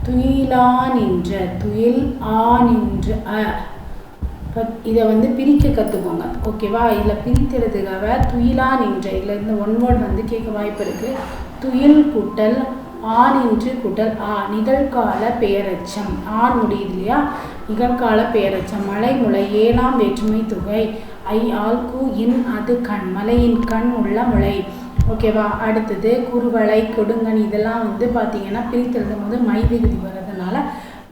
துயிலானின்ற துயில் ஆனின்று இதை வந்து பிரிக்க கற்றுக்கோங்க, ஓகேவா. இதில் பிரித்தெழுதுக்காக துயிலான் என்ற இதில் இந்த ஒன் வேர்ட் வந்து கேட்க வாய்ப்பு இருக்குது. துயில் கூட்டல் ஆனின்று கூட்டல் நிகழ்கால பெயரச்சம், ஆண் முடியுது இல்லையா, நிகழ்கால பெயரச்சம். மலைமுளை 7ஆம் வேற்றுமை தொகை, ஆல் கூ இன் அது கண், மலையின் கண் உள்ள முளை, ஓகேவா. அடுத்தது குறுவளை கொடுங்கன், இதெல்லாம் வந்து பார்த்தீங்கன்னா பிரித்தெழுதும் போது மை விகுதி வர்றதுனால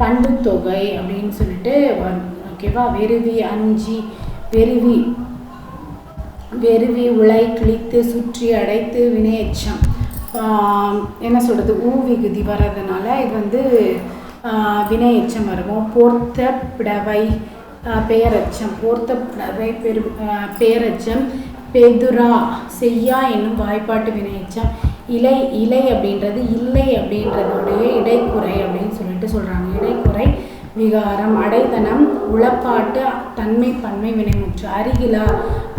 பண்புத்தொகை அப்படின்னு சொல்லிட்டு ஓகேவா. வெறுவி அஞ்சி, வெறுவி உலை கிழித்து சுற்றி அடைத்து வினையச்சம், என்ன சொல்கிறது, ஊ விகுதி வர்றதுனால இது வந்து வினையச்சம் வருவோம். போர்த்த பிடவை பெயரச்சம், போர்த்த பிடவை பெயரச்சம். பெதுரா செய்யா என்னும் வாய்ப்பாட்டு வினையச்சம். இலை அப்படின்றது இல்லை அப்படின்றதோடைய இடைக்குறை அப்படின்னு சொல்லிட்டு சொல்கிறாங்க. இடைக்குறை விகாரம். அடைதனம் உளப்பாட்டு தன்மை பன்மை வினைமுற்று.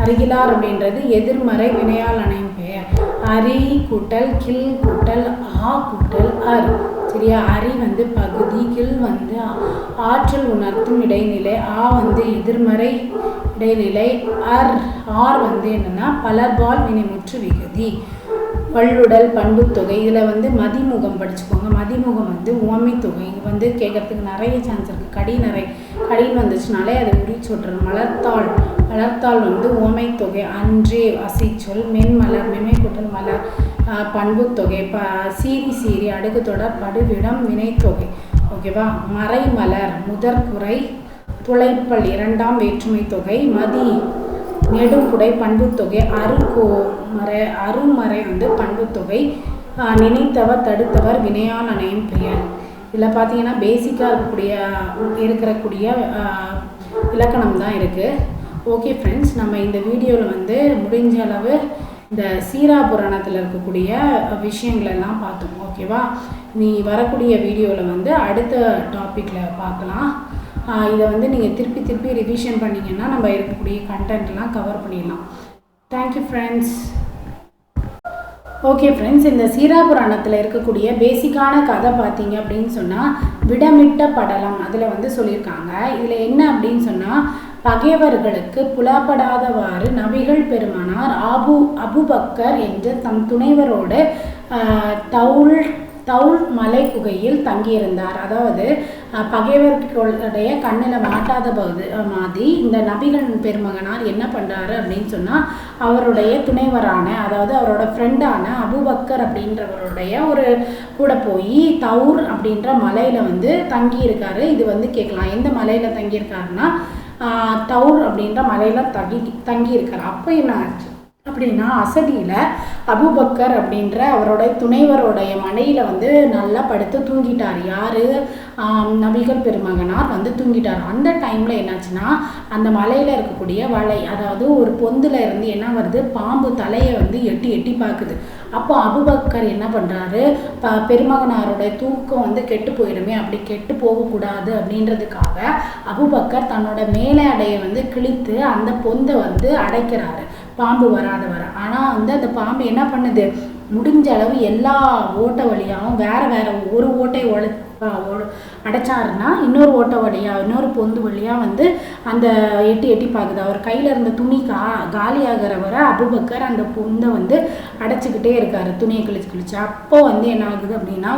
அருகிலார் அப்படின்றது எதிர்மறை வினையால் அணையும் பெயர். அரி கூட்டல் கில் கூட்டல் ஆ கூட்டல் அர், சரியா. அரி வந்து பகுதி, கில் வந்து ஆற்றல் உணர்த்தும் இடைநிலை, ஆ வந்து எதிர்மறை இடைநிலை, ஆர் வந்து என்னன்னா பலர்பால் வினைமுற்று விகுதி. வள்ளுடல் பண்புத்தொகை, இதில் வந்து மதிமுகம் படிச்சுக்கோங்க. மதிமுகம் வந்து உவமை தொகை, இது வந்து கேட்கறதுக்கு நிறைய சான்ஸ் இருக்குது. கடின்னு வந்துச்சுனாலே அதை உரிச்சு விட்டுறணும். மலர்த்தாள் வந்து உவமை தொகை. அன்றே அசைச்சொல். மென்மலர் மென்மை கூட்டல் மலர் பண்புத்தொகை. சீரி அடுக்கு தொடர் படுவிடம் வினைத்தொகை, ஓகேவா. மறைமலர் முதற்குறை. துளைப்பல் 2ஆம் வேற்றுமை தொகை. மதி நெடுங்குடை பண்புத்தொகை. அருமறை வந்து பண்புத்தொகை. நினைத்தவர் தடுத்தவர் வினையால் அணையும் பெயர். இதில் பார்த்தீங்கன்னா பேசிக்காக இருக்கக்கூடிய இலக்கணம் தான் இருக்குது. ஓகே ஃப்ரெண்ட்ஸ், நம்ம இந்த வீடியோவில் வந்து முடிஞ்ச அளவு இந்த சீரா புராணத்தில் இருக்கக்கூடிய விஷயங்களெல்லாம் பார்த்தோம், ஓகேவா. நீ வரக்கூடிய வீடியோவில் வந்து அடுத்த டாப்பிக்கில் பார்க்கலாம். இதை வந்து நீங்கள் திருப்பி ரிவிஷன் பண்ணிங்கன்னா நம்ம இருக்கக்கூடிய கண்டென்ட்லாம் கவர் பண்ணிடலாம். Thank you friends. ஓகே ஃப்ரெண்ட்ஸ், இந்த சீரா புராணத்தில் இருக்கக்கூடிய பேசிக்கான கதை பார்த்தீங்க அப்படின்னு சொன்னால் விடமிட்ட படலம் அதில் வந்து சொல்லியிருக்காங்க. இதில் என்ன அப்படின்னு சொன்னால், பகைவர்களுக்கு புலப்படாதவாறு நபிகள் பெருமானார் அபுபக்கர் என்ற தம் துணைவரோடு தவுல் மலை குகையில் தங்கியிருந்தார். அதாவது பகைவர்களுடைய கண்ணில் மாட்டாத மாதிரி இந்த நபிகள் பெருமகனார் என்ன பண்ணுறாரு அப்படின்னு சொன்னால், அவருடைய துணைவரான, அதாவது அவரோட ஃப்ரெண்டான அபுபக்கர் அப்படின்றவருடைய ஒரு கூட போய் தவுர் அப்படின்ற மலையில் வந்து தங்கியிருக்காரு. இது வந்து கேட்கலாம், எந்த மலையில் தங்கியிருக்காருன்னா தவுர் அப்படின்ற மலையில் தங்கியிருக்காரு. அப்போ என்ன ஆச்சு, அப்படின்னா அசதியில் அபூபக்கர் அப்படின்ற அவருடைய துணைவருடைய மனையில் வந்து நல்லா படுத்து தூங்கிட்டார். யார்? நபிகள் பெருமகனார் வந்து தூங்கிட்டார். அந்த டைமில் என்னாச்சுன்னா அந்த மலையில் இருக்கக்கூடிய வலை, அதாவது ஒரு பொந்தில் இருந்து என்ன வருது, பாம்பு தலையை வந்து எட்டி எட்டி பார்க்குது. அப்போ அபூபக்கர் என்ன பண்ணுறாரு, பெருமகனாருடைய தூக்கம் வந்து கெட்டு போயிடுமே, அப்படி கெட்டு போகக்கூடாது அப்படின்றதுக்காக அபூபக்கர் தன்னோட மேலே அடையை வந்து கிழித்து அந்த பொந்தை வந்து அடைக்கிறாரு, பாம்பு வராத வர. ஆனால் வந்து அந்த பாம்பு என்ன பண்ணுது, முடிஞ்ச அளவு எல்லா ஓட்டை வழியாகவும் வேற ஒரு ஓட்டை அடைச்சாருன்னா இன்னொரு ஓட்டை வழியாக இன்னொரு பொந்து வழியாக வந்து அந்த எட்டி எட்டி பார்க்குது. அவர் கையில் இருந்த துணி காலியாகிற வரை அபூபக்கர் அந்த பொந்தை வந்து அடைச்சிக்கிட்டே இருக்காரு, துணியை கிழிச்சு. அப்போ வந்து என்ன ஆகுது அப்படின்னா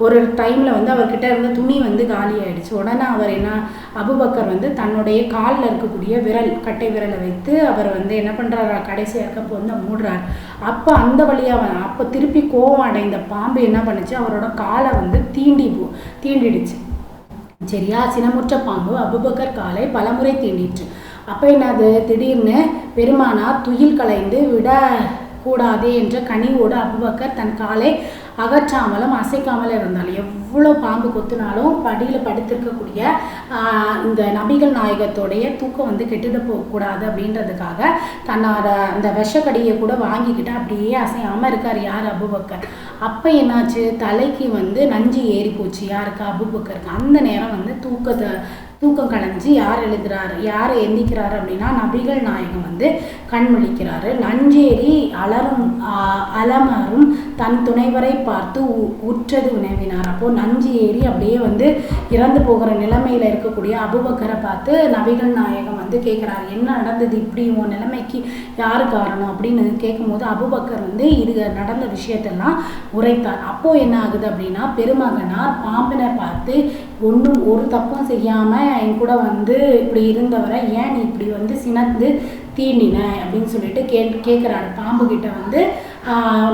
ஒரு டைமில் வந்து அவர்கிட்ட இருந்த துணி வந்து காலி ஆயிடுச்சு. உடனே அவர் அபூபக்கர் வந்து தன்னுடைய காலில் இருக்கக்கூடிய கட்டை விரலை வைத்து அவர் வந்து என்ன பண்ணுறாரு, கடைசியாக இருக்க பொந்தை மூடுறார். அப்போ அந்த வழியாக அப்போ திருப்பி கோவம் அடைந்த பாம்பு என்ன பண்ணுச்சு, அவரோட காலை வந்து தீண்டிடுச்சு. சரியா? சினமுற்ற பாம்பு அபூபக்கர் காலை பலமுறை தீண்டிடுச்சு. அப்போ என்னது, திடீர்னு பெருமானார் துயில் கலைந்து விட கூடாதே என்ற கனிவோடு அபூபக்கர் தன் காலை அகற்றாமலும் அசைக்காமலும் இருந்தால். எவ்வளோ பாம்பு கொத்தினாலும் படியில் படுத்திருக்கக்கூடிய இந்த நபிகள் நாயகத்தோடைய தூக்கம் வந்து கெட்டுத போகக்கூடாது அப்படின்றதுக்காக தன்னோட அந்த விஷக்கடியை கூட வாங்கிக்கிட்டு அப்படியே அசையாமல் இருக்கார். யார்? அபூபக்கர். அப்போ என்னாச்சு, தலைக்கு வந்து நஞ்சு ஏறி போச்சு. யாருக்கு? அபூபக்கருக்கு. அந்த நேரம் வந்து தூக்கம் கலைஞ்சி யார் எந்திக்கிறாரு அப்படின்னா நபிகள் நாயகம் வந்து கண் விழிக்கிறாரு. நஞ்சேரி அலமரும் தன் துணைவரை பார்த்து உற்றது உணவினார். அப்போது நஞ்சு ஏறி அப்படியே வந்து இறந்து போகிற நிலைமையில் இருக்கக்கூடிய அபூபக்கரை பார்த்து நபிகள் நாயகம் வந்து கேட்குறாரு, என்ன நடந்தது, இப்படி உன் நிலைமைக்கு யார் காரணம் அப்படின்னு கேட்கும்போது அபூபக்கர் வந்து இது நடந்த விஷயத்தெல்லாம் உரைத்தார். அப்போது என்ன ஆகுது அப்படின்னா பெருமகனார் பாம்பினை பார்த்து ஒரு தப்பும் செய்யாமல் என் கூட வந்து இப்படி இருந்தவரை ஏன் நீ இப்படி வந்து சினந்து தீண்டின அப்படின்னு சொல்லிட்டு கேட்குறாரு. பாம்பு கிட்ட வந்து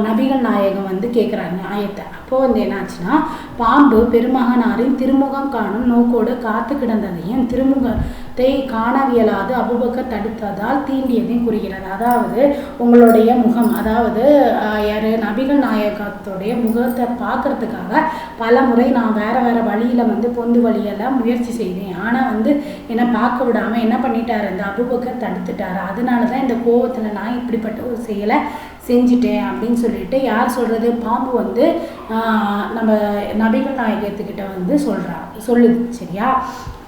நபிகள் நாயகம் வந்து கேட்குறாரு நியாயத்தை. அப்போது வந்து என்னாச்சுன்னா பாம்பு பெருமகனாரின் திருமுகம் காணும் நோக்கோடு காத்து கிடந்ததையும் திருமுகத்தை காணவியலாது அபூபக்கர் தடுத்ததால் தீண்டியதையும் குறிக்கிறது. அதாவது உங்களுடைய முகம், அதாவது யார், நபிகள் நாயகத்துடைய முகத்தை பார்க்கறதுக்காக பல முறை நான் வேறு வழியில் வந்து பொந்து வழியெல்லாம் முயற்சி செய்தேன். ஆனால் வந்து என்னை பார்க்க விடாமல் என்ன பண்ணிட்டாரு, இந்த அபூபக்கர் தடுத்துட்டாரு. அதனால தான் இந்த கோவத்தில் நான் இப்படிப்பட்ட ஒரு செயலை செஞ்சுட்டேன் அப்படின்னு சொல்லிட்டு யார் சொல்கிறது, பாம்பு வந்து நம்ம நபிகள் நாயகத்துக்கிட்ட வந்து சொல்லுது. சரியா?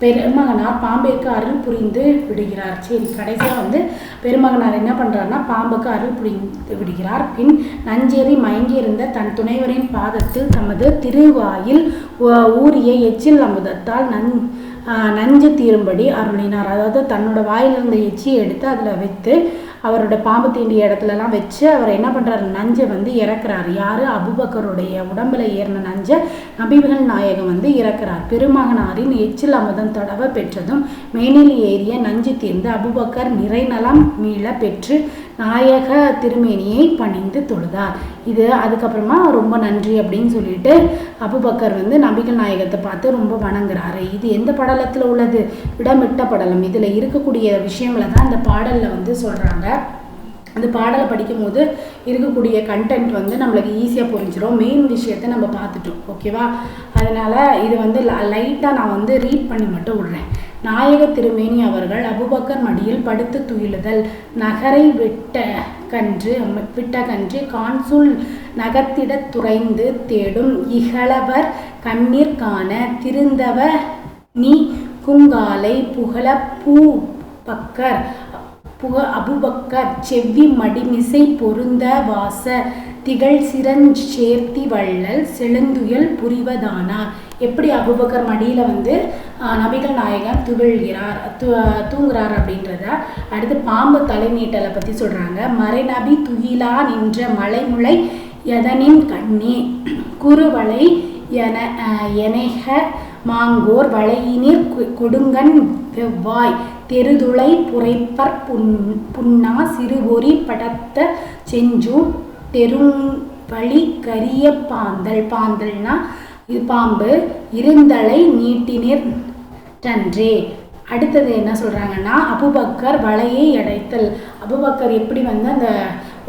பெருமகனார் பாம்புக்கு அருள் புரிந்து விடுகிறார். சரி, கடைசியாக வந்து பெருமகனார் என்ன பண்ணுறாருன்னா பாம்புக்கு அருள் புரிந்து விடுகிறார். பின் நஞ்சேறி மயங்கி இருந்த தன் துணைவரின் பாதத்தில் தமது திருவாயில் ஊறிய எச்சில் அமுதத்தால் நஞ்சு தீரும்படி அருளினார். அதாவது தன்னோட வாயிலிருந்த எச்சியை எடுத்து அதில் வைத்து அவரோட பாம்பு தீண்டிய இடத்துலலாம் வச்சு அவர் என்ன பண்ணுறாரு, நஞ்சை வந்து இறக்குறாரு. யார்? அபூபக்கருடைய உடம்புல ஏறின நஞ்சை நபிகள் நாயகம் வந்து இறக்குறார். பெருமகனாரின் எச்சில் அமுதம் தடவை பெற்றதும் மேனில் ஏறிய நஞ்சு தீர்ந்து அபூபக்கர் நிறைநலம் மீள பெற்று நாயக திருமேனியை பணிந்து தொழுதார். இது அதுக்கப்புறமா ரொம்ப நன்றி அப்படின்னு சொல்லிட்டு அபூபக்கர் வந்து நபிகள் நாயகத்தை பார்த்து ரொம்ப வணங்குறாரு. இது எந்த படலத்தில் உள்ளது? இடமிட்ட படலம். இதில் இருக்கக்கூடிய விஷயங்களை தான் இந்த பாடலில் வந்து சொல்கிறாங்க. அந்த பாடலை படிக்கும் போது இருக்கக்கூடிய கண்டென்ட் வந்து நம்மளுக்கு ஈஸியாக புரிஞ்சிடும். மெயின் விஷயத்தை நம்ம பார்த்துட்டோம். ஓகேவா? அதனால் இது வந்து லைட்டாக நான் வந்து ரீட் பண்ணி மட்டும் விடுறேன். நாயக திருமேனி அவர்கள் அபூபக்கர் மடியில் படுத்து துயிலுதல், நகரை விட்ட கன்று கான்சுல் நகர்த்திட துறைந்து தேடும் இகழவர் கண்ணீர் காண திருந்தவ நீ குங்காலை புகழ அபூபக்கர் செவ்வி மடிமிசை பொருந்த வாச திகழ் சிரஞ்சேர்த்தி வள்ளல் செழுந்துயல் புரிவதானார். எப்படி அபூபக்கர் மடியில் வந்து நபிகள் நாயகம் தூங்குறார் அப்படின்றத அடுத்து பாம்பு தலை நீட்டலை பற்றி சொல்கிறாங்க. மறைநபி துயிலா நின்ற மலைமுளை எதனின் கண்ணே குறுவளை எனைக மாங்கோர் வளையினிர் கொடுங்கண் வெவ்வாய் தெருதுளை புரைப்பற் புன்னா சிறுபொறி படத்த செஞ்சூ தெருவழி கரிய பாந்தல்னா இது பாம்பு இருந்தலை நீட்டினிர் டன்றே. அடுத்தது என்ன சொல்கிறாங்கன்னா, அபூபக்கர் வலையை அடைத்தல். அபூபக்கர் எப்படி வந்து அந்த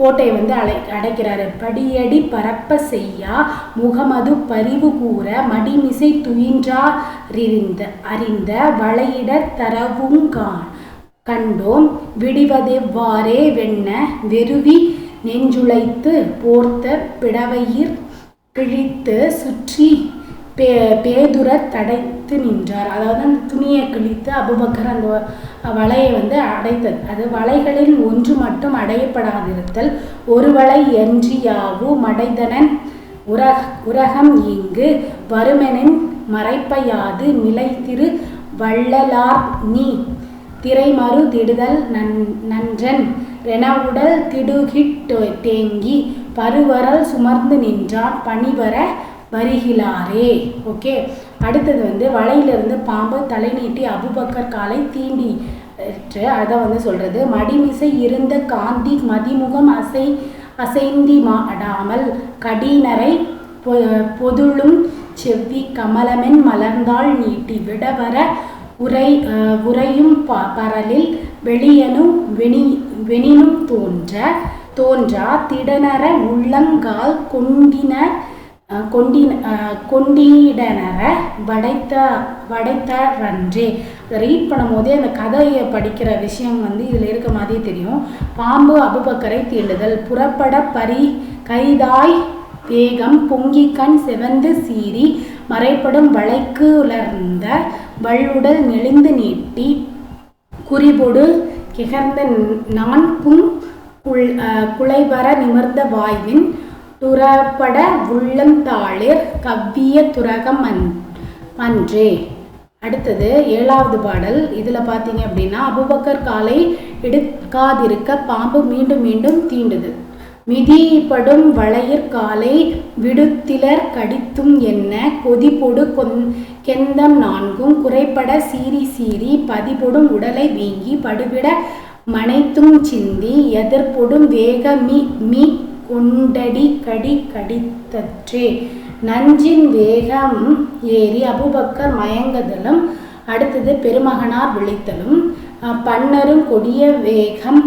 ஓட்டையை வந்து அடைக்கிறாரு. படியடி பரப்ப செய்யா முகமது பரிவு கூற மடிமிசை துயின்றார் அறிந்த வளையிட தரவும் கண்டோம் விடிவதெவ்வாறே வெண்ண வெறுவி நெஞ்சுளைத்து போர்த்த பிடவையிர் கிழித்து சுற்றி பேதுர தடைத்து நின்றார். அதாவது அந்த துணியை கிழித்து அபூபக்கர் அந்த வலையை வந்து அடைத்தது. அது வலைகளில் ஒன்று மட்டும் அடையப்படாதிருத்தல் ஒரு வலை என்றியாவு மடைதனன் உரகம் இங்கு வருமெனின் மறைப்பையாது நிலைத்திரு வள்ளலார் நீ திரைமறு திடுதல் நன்றன் ரெனவுடல் திடுகிட் தேங்கி பருவரல் சுமர்ந்து நின்றான் பணிவர வருகிறாரே. ஓகே, அடுத்தது வந்து வலையிலிருந்து பாம்பு தலை நீட்டி அபூபக்கர் காலை தீண்டி அதை வந்து சொல்றது. மடிமிசை இருந்த காந்தி மதிமுகம் அசைந்தி மாடாமல் கடினரை பொதுளும் செவ்வி கமலமென் மலர்ந்தாள் நீட்டி விடவர உரையும் பரலில் வெளியனும் வெனினும் தோன்றா திடனர உள்ளங்கால் கொண்டிடனர வடைத்தரன்றே. ரீட் பண்ணும் போதே அந்த கதையை படிக்கிற விஷயம் வந்து இதில் இருக்க மாதிரி தெரியும். பாம்பு அபூபக்கரை தீண்டுதல் புறப்பட கைதாய் வேகம் பொங்கிக்கண் செவந்து சீறி மறைப்படும் வளைக்கு உலர்ந்த வள்ளுடல் நெளிந்து நீட்டி குறிபொடு கிகர்ந்த நான்கும் குலைவர நிமிர்ந்த வாய்வின் துறப்பட உள்ளம் தாளிர் கவ்விய துரகம் அன்றே. அடுத்தது 7வது பாடல். இதில் பார்த்தீங்க அப்படின்னா, அபூபக்கர் காலை எடுக்காதிருக்க பாம்பு மீண்டும் மீண்டும் தீண்டுது. மிதிப்படும் வளையிற் காலை விடுத்திலர் கடித்தும் என்ன கொதிப்பொடு கெந்தம் நான்கும் குறைப்பட சீறி பதிப்பொடும் உடலை வீங்கி படுவிட மனைத்தும் சிந்தி எதிர்ப்பொடும் வேக மீ கொண்டடி கடித்தற்றே. நஞ்சின் வேகம் ஏறி அபூபக்கர் மயங்குதலும் அடுத்தது பெருமகனார் விழித்தலும் பன்னரும் கொடிய வேகம்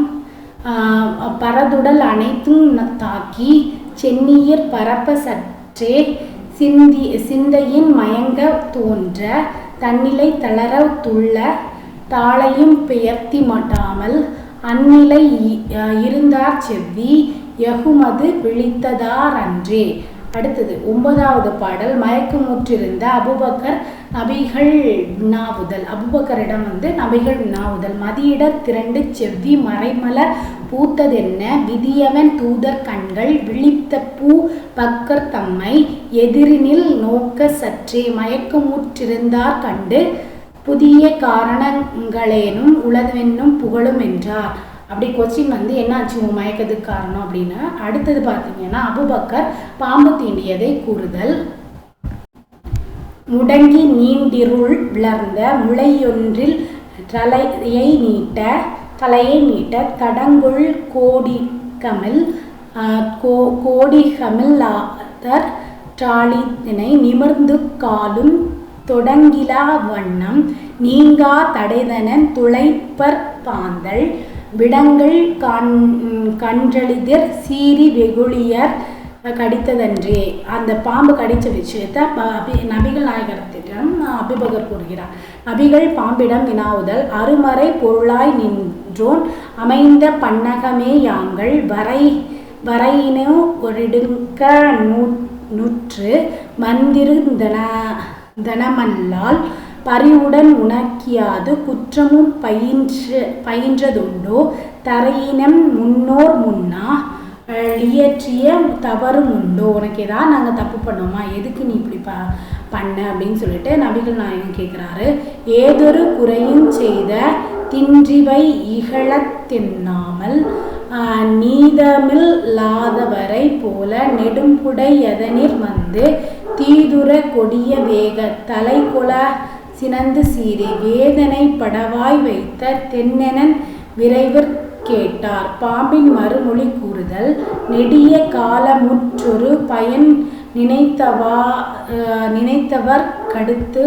பரதுடல் அனைத்தும் தாக்கி சென்னியர் பரப்ப சற்றே சிந்தையின் மயங்க தோன்ற தன்னிலை தளர துள்ள தாளையும் பெயர்த்தி மாட்டாமல் அந்நிலை இருந்தார் செவ்வி யகுமது விழித்ததார் அன்றே. அடுத்தது 9வது பாடல். மயக்கமுற்றிருந்த அபூபக்கர் நபிகள் வினாவுதல். அபூபக்கரிடம் வந்து நபிகள் வினாவுதல். மதியிட திரண்டு செவ்வி மறைமலர் பூத்ததென்ன விதியவன் தூதர் கண்கள் விழித்த பூ பக்கர் தம்மை எதிரினில் நோக்க சற்றே மயக்கமுற்றிருந்தார் கண்டு புதிய காரணங்களேனும் உளவென்னும் புகழும் என்றார். அப்படி கொஸ்டின் வந்து என்னாச்சு மயக்கத்துக்கு காரணம் அப்படின்னு. அடுத்தது பார்த்தீங்கன்னா, அபூபக்கர் பாம்பு தீண்டியதை கூறுதல். முடங்கி நீண்டிருள் விளர்ந்த முளையொன்றில் தலையை நீட்ட தடங்குள் கோடிகமில் ஆதர் டாலித்தினை நிமிர்ந்து காலும் தொடங்கிலா வண்ணம் நீங்கா தடைதனன் துளைப்பற் பாந்தல் விடங்கள் கன்றளிதிர் சீறி வெகுளியர் கடித்ததன்றே. அந்த பாம்பு கடித்த விஷயத்தை நபிகள் நாயகத்திடம் அபூபக்கர் கூறுகிறார். நபிகள் பாம்பிடம் வினாவுதல். அருமறை பொருளாய் நின்றோன் அமைந்த பன்னகமே யாங்கள் வரையினோ ஒரிடுங்க நூற்று மந்திருந்தனமல்லால் பரிவுடன் உணக்கியாது குற்றமும் பயின்றதுண்டோ தரையினம் முன்னோர் முன்னா இயற்றிய தவறும் உண்டோ. உனக்கு ஏதாவது நாங்கள் தப்பு பண்ணோமா, எதுக்கு நீ இப்படி பண்ண அப்படின்னு சொல்லிட்டு நபிகள் நாயகம் கேட்குறாரு. ஏதொரு குறையும் செய்த தின்றிவை இகழத்தின்னாமல் நீதமில்லாதவரை போல நெடும்புடை எதனில் வந்து தீதுர கொடிய வேக தலைகொல சினந்து சீறி வேதனை படவாய் வைத்த தென்னெனன் விரைவிற் கேட்டார். பாம்பின் மறுமொழி கூறுதல். நெடிய காலமுற்றொரு பயன் நினைத்தவர் கடுத்து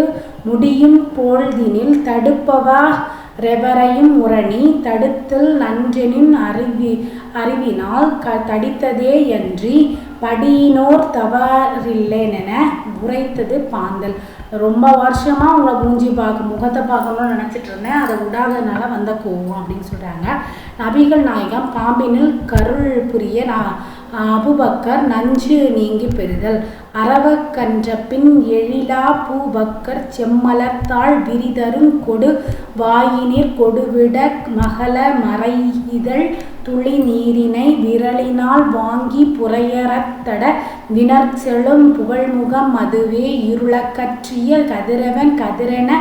முடியும் போழ்தினில் தடுப்பவா ரெவரையும் உரணி தடுத்தல் நன்றெனின் அறிவினால் தடித்ததே அன்றி படியினோர் தவறில்லைனென உரைத்தது பாந்தல். ரொம்ப வருஷமாக உங்களை மூஞ்சி முகத்தை பார்க்கணும்னு நினச்சிட்டு இருந்தேன், அதை விடாததுனால வந்த கோவம் அப்படின்னு சொல்கிறாங்க. நபிகள் நாயகம் பாம்பினில் கருள் புரிய அபுபக்கர் நஞ்சு நீங்கி பெறுதல். அரவக்கன்ற பின் எழிலா பூபக்கர் செம்மலர்த்தாள் விரிதரும் கொடு வாயினிற் கொடுவிட மகள மறையிதழ் துளி நீரினை விரலினால் வாங்கி புரையறத்தட வினர்செழும் புகழ்முகம் அதுவே இருளக்கற்றிய கதிரவன் கதிரென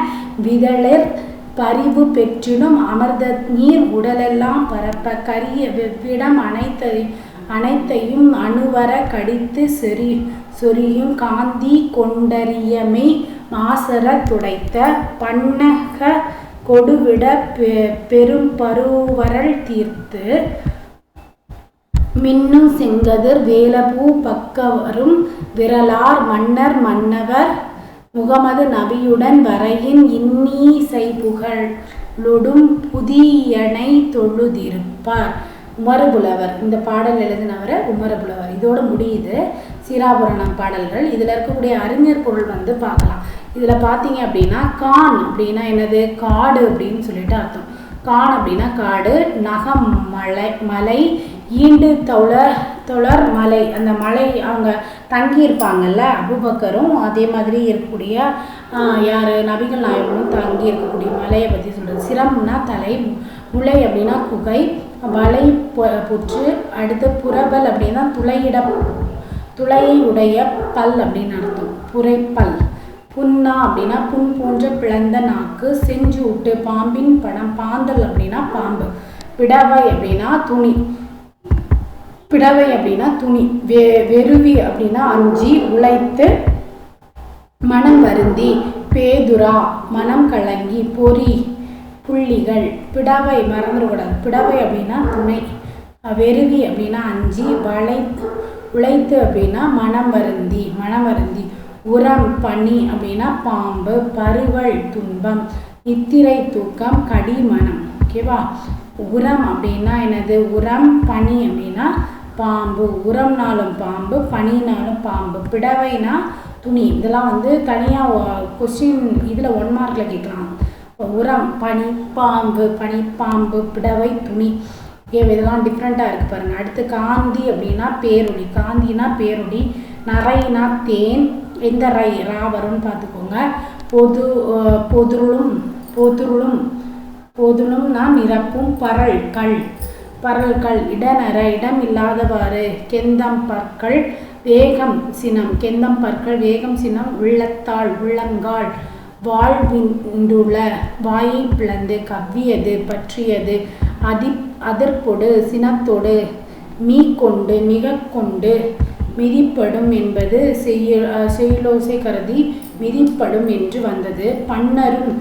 விதளிர் பரிவு பெற்றிடும் அமர்த நீர் உடலெல்லாம் பரப்ப கரிய வெவ்விடம் அனைத்தையும் அணுவர கடித்து சொரியும் காந்தி கொண்டறியமை மாசர துடைத்த பன்னக கொடுவிட பெரும் பருவரல் தீர்த்து மின்னும் செங்கதிர் வேலபூ பக்கவரும் விரலார் மன்னர் மன்னவர் முகமது நபியுடன் வரையின் இன்னீசை புகழொடும் புதியனை தொழுதிருப்பார். உமரபுலவர் இந்த பாடல் எழுதினவர் உமரபுலவர். இதோட முடியுது சீராபுராணம் பாடல்கள். இதில் இருக்கக்கூடிய அறிஞர் பொருள் பார்க்கலாம். இதில் பார்த்தீங்க அப்படின்னா கான் அப்படின்னா என்னது, காடு அப்படின்னு சொல்லிட்டு அர்த்தம். கான் அப்படின்னா காடு, நகம் மலை, ஈண்டு தொழர் மலை, அந்த மலை அவங்க தங்கியிருப்பாங்கல்ல அபூபக்கரும் அதே மாதிரி இருக்கக்கூடிய யார் நபிகள் நாயகமும் தங்கி இருக்கக்கூடிய மலையை பற்றி சொல்கிறது. சிரம்னா தலை, முளை அப்படின்னா குகை, வலை புற்று, அடுத்து புறபல் அப்படின்னா துளையை உடைய பல் அப்படின்னு அர்த்தம், புரைப்பல். புன்னா அப்படின்னா புண் போன்ற பிளந்த நாக்கு, செஞ்சூட்டு பாம்பின் படம், பாந்தல் அப்படின்னா பாம்பு, பிடவை அப்படின்னா துணி, வெறுவி அப்படின்னா அஞ்சி உழைத்து மனம் வருந்தி, பேதுரா மனம் கலங்கி, பொறி புள்ளிகள், பிடவை மறந்துடக்கூடாது, பிடவை அப்படின்னா துணை, வெறுவி அப்படின்னா அஞ்சி, உழைத்து அப்படின்னா மனம் வருந்தி, உரம் பனி அப்படின்னா பாம்பு, பருவல் துன்பம், நித்திரை தூக்கம், கடிமணம். ஓகேவா? உரம் அப்படின்னா என்னது, உரம் பனி அப்படின்னா பாம்பு, உரம்னாலும் பாம்பு, பனினாலும் பாம்பு, பிடவைனா துணி. இதெல்லாம் தனியாக கொஸ்டின் இதில் 1 மார்க்கில் கேட்கலாம். உரம் பனி பாம்பு, பிடவை துணி. இதெல்லாம் டிஃப்ரெண்ட்டாக இருக்குது பாருங்கள். அடுத்து காந்தி அப்படின்னா பேரொடி, காந்தினா பேரொடி, நரைனா தேன், எந்த ரா வரும்னு பார்த்துக்கோங்க. பொதுளும்னா நிரப்பும், பரல்கள் இடநர இடம் இல்லாதவாறு, கெந்தம் பற்கள் வேகம் சினம், உள்ளத்தாள் உள்ளங்கால், வாழ்விண்டுள வாயை பிளந்து, கவ்வியது பற்றியது, அதிர்பொடு சினத்தோடு, மீக்கொண்டு மிகக்கொண்டு, மிதிப்படும் என்பது செயலோசை கருதி மிதிப்படும் என்று வந்தது. பன்னரும்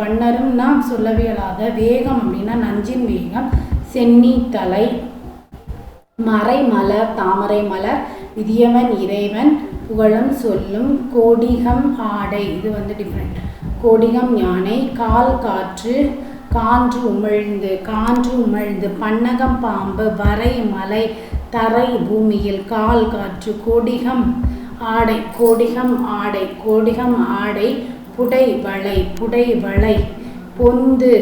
பன்னரும்னா சொல்லவியலாத, வேகம் அப்படின்னா நஞ்சின் வேகம், சென்னி தலை, மறை மலர் தாமரை மலர், விதியவன் இறைவன் புகழும் சொல்லும், கோடிகம் ஆடை, இது டிஃப்ரெண்ட், கோடிகம் யானை, கால் காற்று, கான்று உமிழ்ந்து, பன்னகம் பாம்பு, வரை மலை, தரை பூமியில், கால் காற்று, கோடிகம் ஆடை, புடை வளை, பொந்து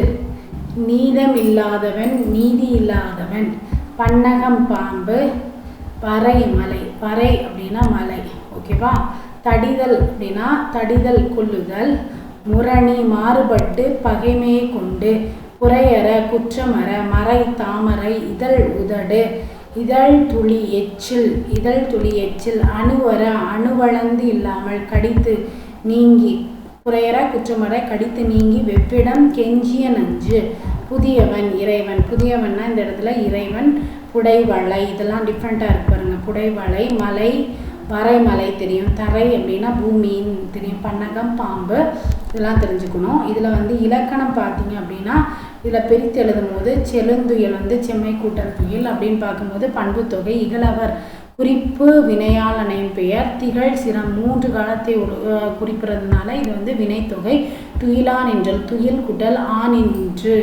நீதி இல்லாதவன், பன்னகம் பாம்பு, வரை மலை, வரை அப்படின்னா மலை. ஓகேவா? தடிதல் அப்படின்னா தடிதல் கொள்ளுதல், முரணி மாறுபட்டு பகைமையை கொண்டு, புரையற குற்றமற, மறை தாமரை, இதழ் உதடு, இதழ் துளி எச்சில், அணுவர அணுவளந்து இல்லாமல், கடித்து நீங்கி, புரையற குற்றமற கடித்து நீங்கி, வெவ்விடம் கெஞ்சிய நஞ்சு, புதியவன் இறைவன், புதியவன்னா இந்த இடத்துல இறைவன், புடைவளை, இதெல்லாம் டிஃப்ரெண்ட்டாக இருக்கு பாருங்க. புடைவளை, மலை, வரைமலை தெரியும், தரை அப்படின்னா பூமின்னு தெரியும், பன்னகம் பாம்பு, இதெல்லாம் தெரிஞ்சுக்கணும். இதில் இலக்கணம் பார்த்தீங்க அப்படின்னா இதில் பிரித்து எழுதும் போது செழுந்துயல் செம்மை கூட்டல் துயில் அப்படின்னு பார்க்கும்போது பண்பு தொகை, இகழவர் குறிப்பு வினையால் அணையும் பெயர். திகழ் சிரம் 3 காலத்தை குறிப்பிடுறதுனால இது வந்து வினைத்தொகை. துயிலா நின்றல் துயில் குட்டல் ஆ நின்று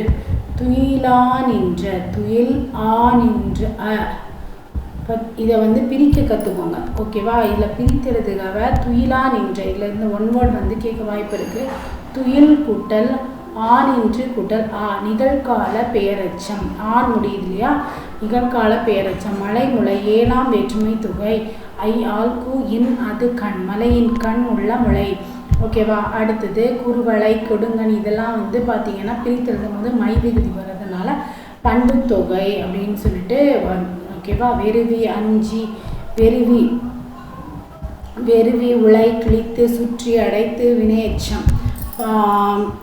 துயிலா நின்ற துயில் ஆ நின்று இதை வந்து பிரிக்க கற்றுக்கோங்க. ஓகேவா? இதில் பிரித்தெழுதுக்காக துயிலா நின்ற இதில் இந்த ஒன் வேர்ட் வந்து கேட்க வாய்ப்பு இருக்குது. துயில் குட்டல் ஆ நின்று குட்டல் ஆ நிகழ்கால பெயரச்சம். ஆண் முடியுது இல்லையா? நிகழ்கால பெயரச்சம். மலை முளை 7ஆம் வேற்றுமை தொகை. ஐ ஆல் கு இன் அது கண் மலையின் கண் உள்ள முளை. ஓகேவா? அடுத்தது குறுவளை கொடுங்கன் இதெல்லாம் வந்து பார்த்தீங்கன்னா பிரித்தெழுதும் போது மை விகுதி வர்றதுனால பண்பு தொகை அப்படின்னு சொல்லிட்டு ஓகேவா? வெறுவி அஞ்சி வெறுவி உலை கிழித்து சுற்றி அடைத்து வினையச்சம்.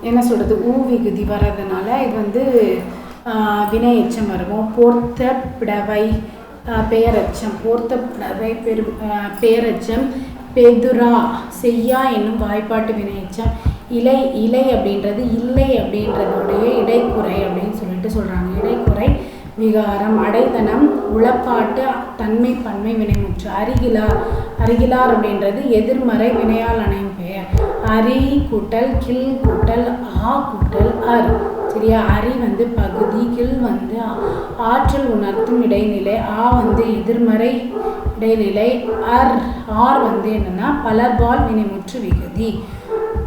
என்ன சொல்கிறது? ஊ விகுதி வர்றதுனால இது வந்து வினையச்சம் வருவோம். போர்த்த பிடவை பெயரச்சம். போர்த்த பிடவை பெயரச்சம். பெதுரா செய்யா என்னும் வாய்ப்பாட்டு வினையச்சம். இலை அப்படின்றது இல்லை அப்படின்றதோடைய இடைக்குறை அப்படின்னு சொல்லிட்டு சொல்கிறாங்க. இடைக்குறை விகாரம். அடைதனம் உளப்பாட்டு தன்மை பன்மை வினைமுற்று. அருகிலார் அப்படின்றது எதிர்மறை வினையால் அணையும் பெயர். அரி கூட்டல் கில் கூட்டல் ஆ கூட்டல் அர். சரியா? அரி வந்து பகுதி, கில் வந்து ஆற்றல் உணர்த்தும் இடைநிலை, ஆ வந்து எதிர்மறை இடைநிலை, ஆர் வந்து என்னன்னா பலர்பால் வினைமுற்று விகுதி.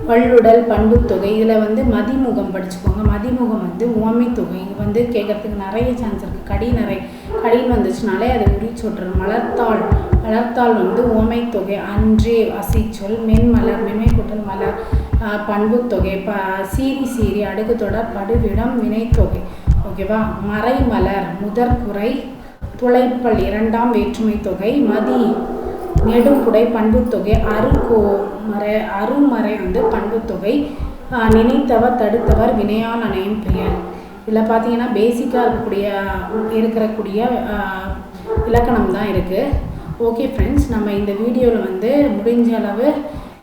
வள்ளுடல் பண்புத்தொகை. இதில் வந்து மதிமுகம் படிச்சுக்கோங்க. மதிமுகம் வந்து உவமை தொகை. இது வந்து கேட்கறதுக்கு நிறைய சான்ஸ் இருக்குது. கடின்னு வந்துச்சுனாலே அதை உரிச்சொட்டுறோம். மலர்த்தாள் வந்து உவமை தொகை. அன்றே அசைச்சொல். மென்மலர் மென்மை கூட்டல் மலர் பண்புத்தொகை. சீரி அடுக்கு தொடர் படுவிடம் வினைத்தொகை. ஓகேவா? மறைமலர் முதற்குறை. துளைப்பல் 2ஆம் வேற்றுமை தொகை. மதி நெடுங்குடை பண்புத்தொகை. அருமறை வந்து பண்புத்தொகை. நினைத்தவர் தடுத்தவர் வினையால் அணையும் பெயர். இதில் பார்த்தீங்கன்னா பேசிக்காக இருக்கக்கூடிய இலக்கணம் தான் இருக்குது. ஓகே ஃப்ரெண்ட்ஸ், நம்ம இந்த வீடியோவில் வந்து முடிஞ்ச அளவு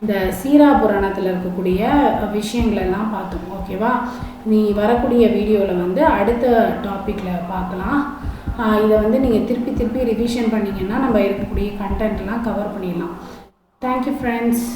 இந்த சீரா புராணத்தில் இருக்கக்கூடிய விஷயங்களெல்லாம் பார்த்தோம். ஓகேவா? நீ வரக்கூடிய வீடியோவில் வந்து அடுத்த டாப்பிக்கில் பார்க்கலாம். இதை வந்து நீங்கள் திருப்பி ரிவிஷன் பண்ணிங்கன்னா நம்ம இருக்கக்கூடிய கண்டென்ட்லாம் கவர் பண்ணிடலாம். Thank you friends.